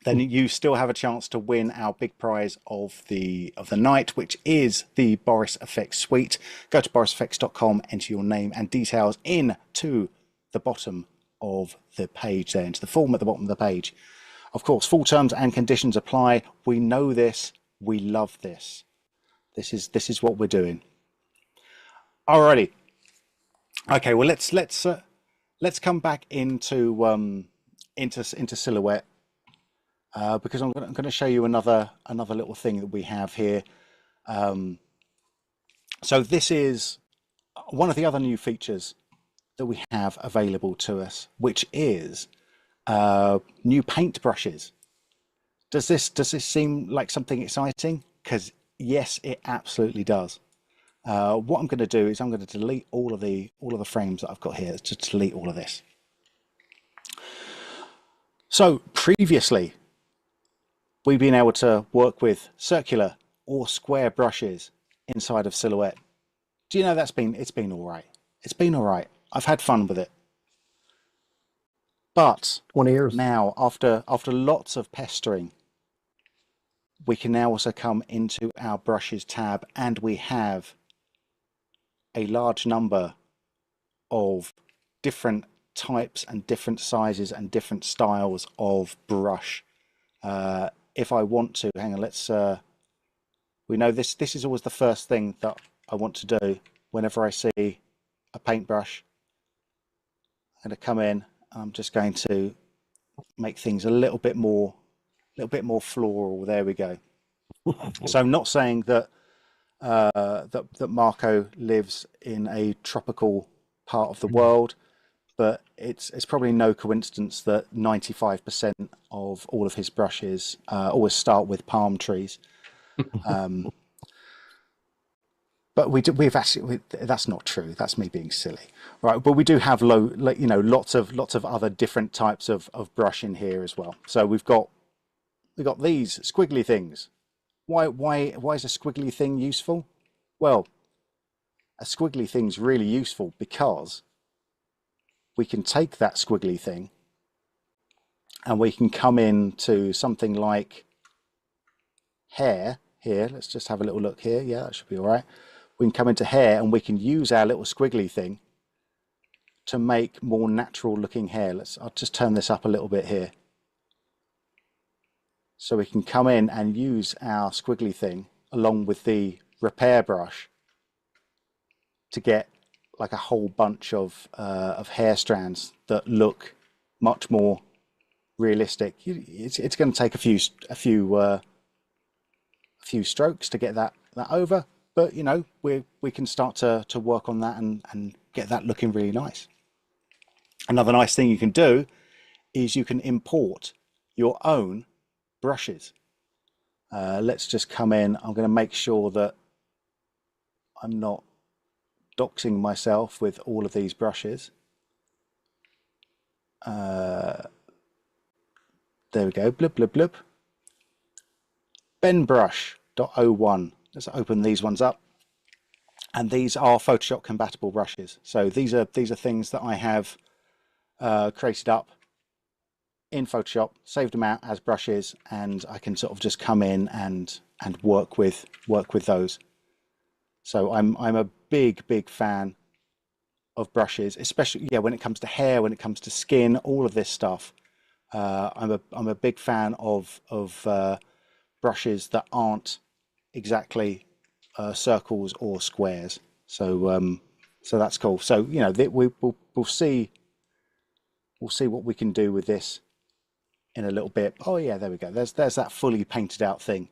[SPEAKER 2] then you still have a chance to win our big prize of the night, which is the Boris FX Suite. Go to borisfx.com, enter your name and details into the bottom of the page there, into the form at the bottom of the page. Of course, full terms and conditions apply. We know this. We love this. This is what we're doing. Alrighty. Okay. Well, let's come back into Silhouette because I'm going to show you another little thing that we have here. So this is one of the other new features that we have available to us, which is new paint brushes. Does this seem like something exciting? Because yes, it absolutely does. What I'm going to do is I'm going to delete all of the frames that I've got here, to delete all of this. So previously, we've been able to work with circular or square brushes inside of Silhouette. Do you know it's been all right? It's been all right. I've had fun with it. But
[SPEAKER 4] 20 years.
[SPEAKER 2] Now, after lots of pestering, we can now also come into our brushes tab, and we have a large number of different types and different sizes and different styles of brush. If I want to, hang on, we know this is always the first thing that I want to do whenever I see a paintbrush. I'm going to come in, I'm just going to make things a little bit more floral. There we go. So I'm not saying that that Marco lives in a tropical part of the world, but it's probably no coincidence that 95% of all of his brushes always start with palm trees. But that's not true. That's me being silly, right? But we do have lots of other different types of brush in here as well. So we've got these squiggly things. Why is a squiggly thing useful? Well, a squiggly thing's really useful because we can take that squiggly thing and we can come into something like hair here. Let's just have a little look here. Yeah, that should be all right. We can come into hair and we can use our little squiggly thing to make more natural looking hair. I'll just turn this up a little bit here. So we can come in and use our squiggly thing along with the repair brush to get like a whole bunch of hair strands that look much more realistic. It's going to take a few strokes to get that over, but you know, we can start to work on that and get that looking really nice. Another nice thing you can do is you can import your own brushes. Let's just come in. I'm going to make sure that I'm not doxing myself with all of these brushes. There we go. Blub blub blub. benbrush.01. Let's open these ones up, and these are Photoshop compatible brushes. So these are things that I have created up in Photoshop, saved them out as brushes, and I can sort of just come in and work with those. So I'm a big fan of brushes, especially when it comes to hair, when it comes to skin, all of this stuff. I'm a big fan of brushes that aren't exactly circles or squares. So so that's cool. So we'll see what we can do with this in a little bit. Oh yeah, there we go. There's that fully painted out thing,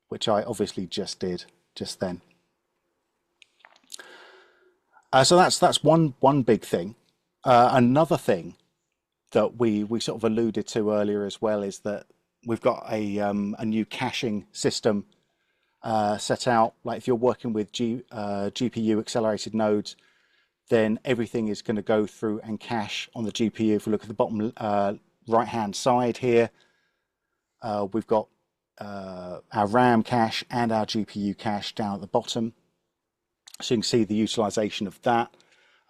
[SPEAKER 2] which I obviously just did just then. So that's one big thing. Another thing that we sort of alluded to earlier as well is that we've got a new caching system set out. Like if you're working with GPU accelerated nodes, then everything is going to go through and cache on the GPU. If we look at the bottom right hand side here, we've got our RAM cache and our GPU cache down at the bottom. So you can see the utilization of that.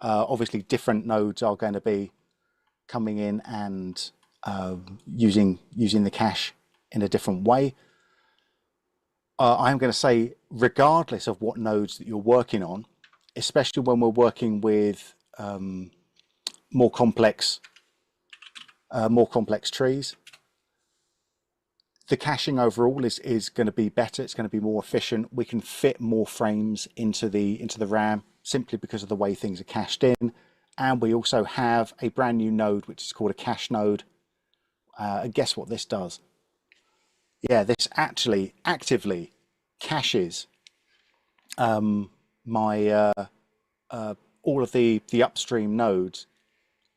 [SPEAKER 2] Obviously different nodes are going to be coming in and using the cache in a different way. I'm going to say, regardless of what nodes that you're working on, especially when we're working with more complex trees, the caching overall is going to be better. It's going to be more efficient. We can fit more frames into the RAM simply because of the way things are cached in. And we also have a brand new node which is called a cache node. And guess what this does? Yeah, this actually actively caches my all of the upstream nodes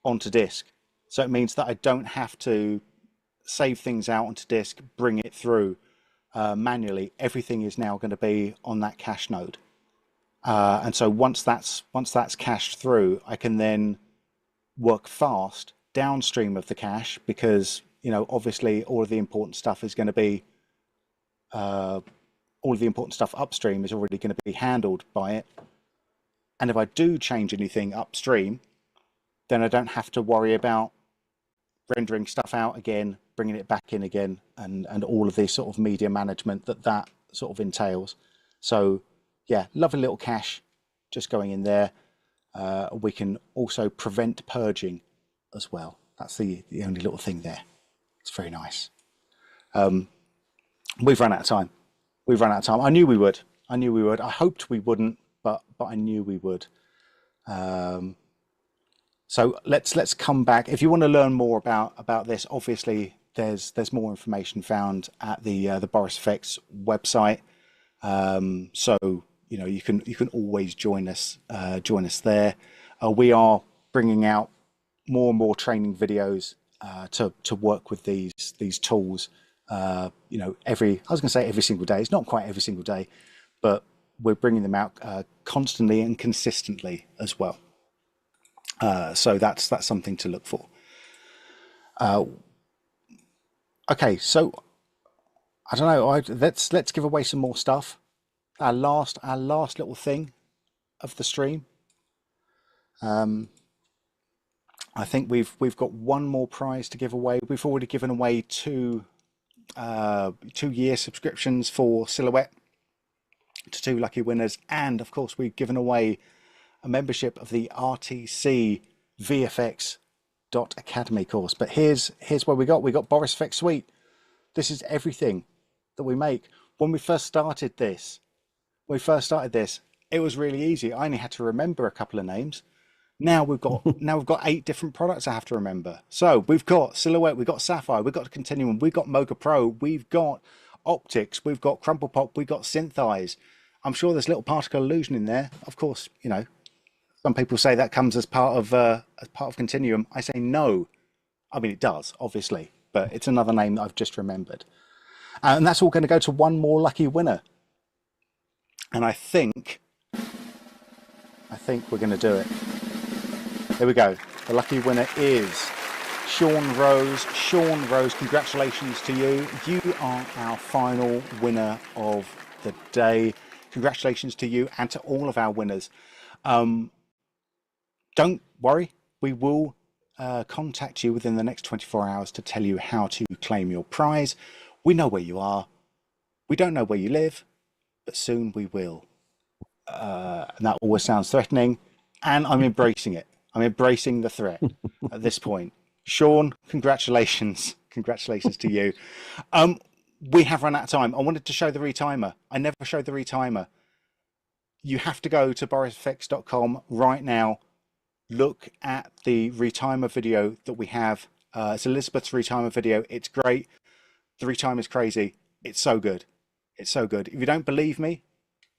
[SPEAKER 2] onto disk. So it means that I don't have to save things out onto disk, bring it through manually. Everything is now going to be on that cache node. And so once that's cached through, I can then work fast downstream of the cache, because obviously all of the important stuff is going to be all of the important stuff upstream is already going to be handled by it. And if I do change anything upstream, then I don't have to worry about rendering stuff out again, bringing it back in again, and all of this sort of media management that sort of entails. So yeah, lovely little cache just going in there. We can also prevent purging as well. That's the only little thing there. It's very nice. We've run out of time. I knew we would. I hoped we wouldn't, but I knew we would. So let's come back. If you want to learn more about this, obviously there's more information found at the Boris FX website. So you can always join us there. We are bringing out more and more training videos to work with these tools. I was going to say every single day. It's not quite every single day, but we're bringing them out constantly and consistently as well. So that's something to look for. Okay, so I don't know. Let's give away some more stuff. Our last little thing of the stream. I think we've got one more prize to give away. We've already given away two 2-year subscriptions for Silhouette to 2 lucky winners, and of course we've given away a membership of the RTC VFX.Academy course. But here's what we got Boris FX Suite. This is everything that we make. When we first started this, it was really easy. I only had to remember a couple of names. Now we've got 8 different products I have to remember. So we've got Silhouette, we've got Sapphire, we've got Continuum, we've got Mocha Pro, we've got Optics, we've got Crumple Pop, we've got Synthesize. I'm sure there's little particle illusion in there. Of course, some people say that comes as part of Continuum. I say no. I mean, it does, obviously, but it's another name that I've just remembered. And that's all going to go to one more lucky winner. And I think we're going to do it. There we go. The lucky winner is Sean Rose. Sean Rose, congratulations to you. You are our final winner of the day. Congratulations to you and to all of our winners. Don't worry, we will contact you within the next 24 hours to tell you how to claim your prize. We know where you are. We don't know where you live, but soon we will. And that always sounds threatening, and I'm embracing it. I'm embracing the threat at this point. Sean, congratulations. Congratulations to you. We have run out of time. I wanted to show the retimer. I never showed the retimer. You have to go to borisfx.com right now. Look at the retimer video that we have. It's Elizabeth's retimer video. It's great. The retimer is crazy. It's so good. It's so good. If you don't believe me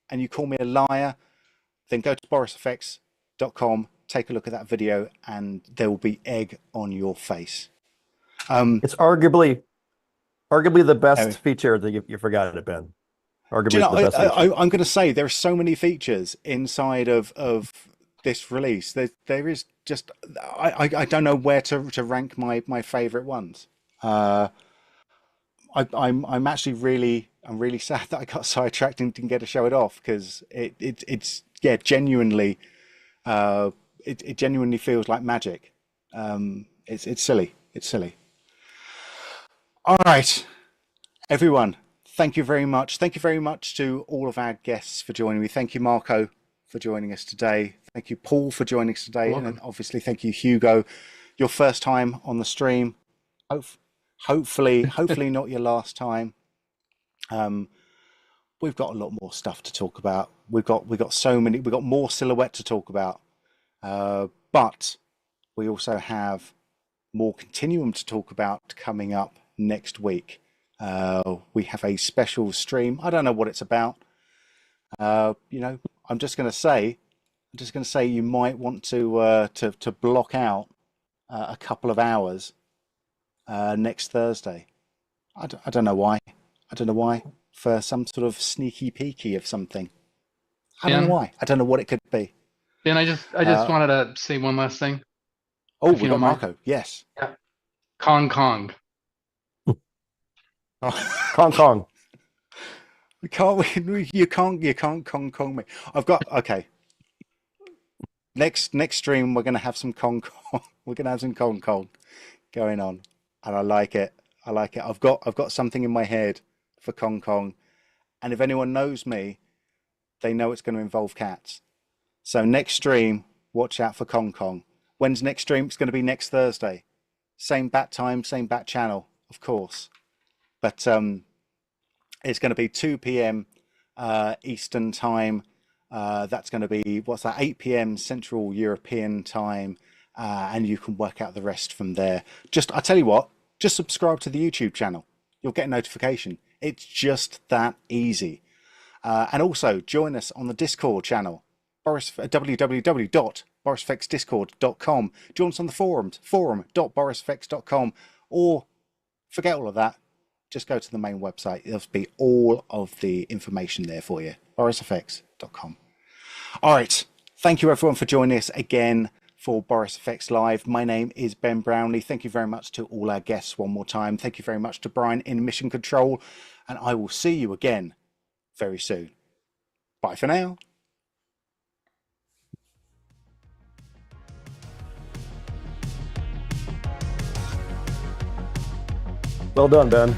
[SPEAKER 2] and you call me a liar, then go to borisfx.com, take a look at that video, and there will be egg on your face.
[SPEAKER 4] It's arguably the best feature that you forgot it, Ben. Arguably
[SPEAKER 2] you know,
[SPEAKER 4] the best feature.
[SPEAKER 2] I'm going to say there are so many features inside of this release. There is just I don't know where to rank my favorite ones. I'm actually really sad that I got sidetracked and didn't get to show it off, because it's genuinely it genuinely feels like magic. It's silly. It's silly. All right, everyone. Thank you very much. Thank you very much to all of our guests for joining me. Thank you, Marco, for joining us today. Thank you, Paul, for joining us today. And then obviously thank you, Hugo, your first time on the stream. Hopefully not your last time. We've got a lot more stuff to talk about. We've got more Silhouette to talk about. But we also have more Continuum to talk about coming up next week. We have a special stream. I don't know what it's about. I'm just going to say you might want to block out a couple of hours next Thursday. I don't know why. For some sort of sneaky peeky of something. I don't know why. I don't know what it could be.
[SPEAKER 3] Ben, I just wanted to say one last thing.
[SPEAKER 2] Oh, we got Marco. Yes.
[SPEAKER 3] Yeah. Kong.
[SPEAKER 4] Kong.
[SPEAKER 2] You can't Kong me. I've got okay. Next stream we're gonna have some Kong. We're gonna have some Kong going on, and I like it. I've got something in my head for Kong, and if anyone knows me, they know it's going to involve cats. So next stream, watch out for Kong. When's next stream? It's going to be next Thursday. Same bat time, same bat channel, of course. But it's going to be 2 p.m. Eastern time. That's going to be, 8 p.m. Central European time. And you can work out the rest from there. I tell you what, just subscribe to the YouTube channel. You'll get a notification. It's just that easy. And also join us on the Discord channel, www.borisfxdiscord.com. Join us on the forums, forum.borisfx.com, or forget all of that. Just go to the main website. There'll be all of the information there for you, borisfx.com. All right. Thank you, everyone, for joining us again for Boris FX Live. My name is Ben Brownlee. Thank you very much to all our guests one more time. Thank you very much to Brian in Mission Control. And I will see you again very soon. Bye for now.
[SPEAKER 4] Well done, Ben.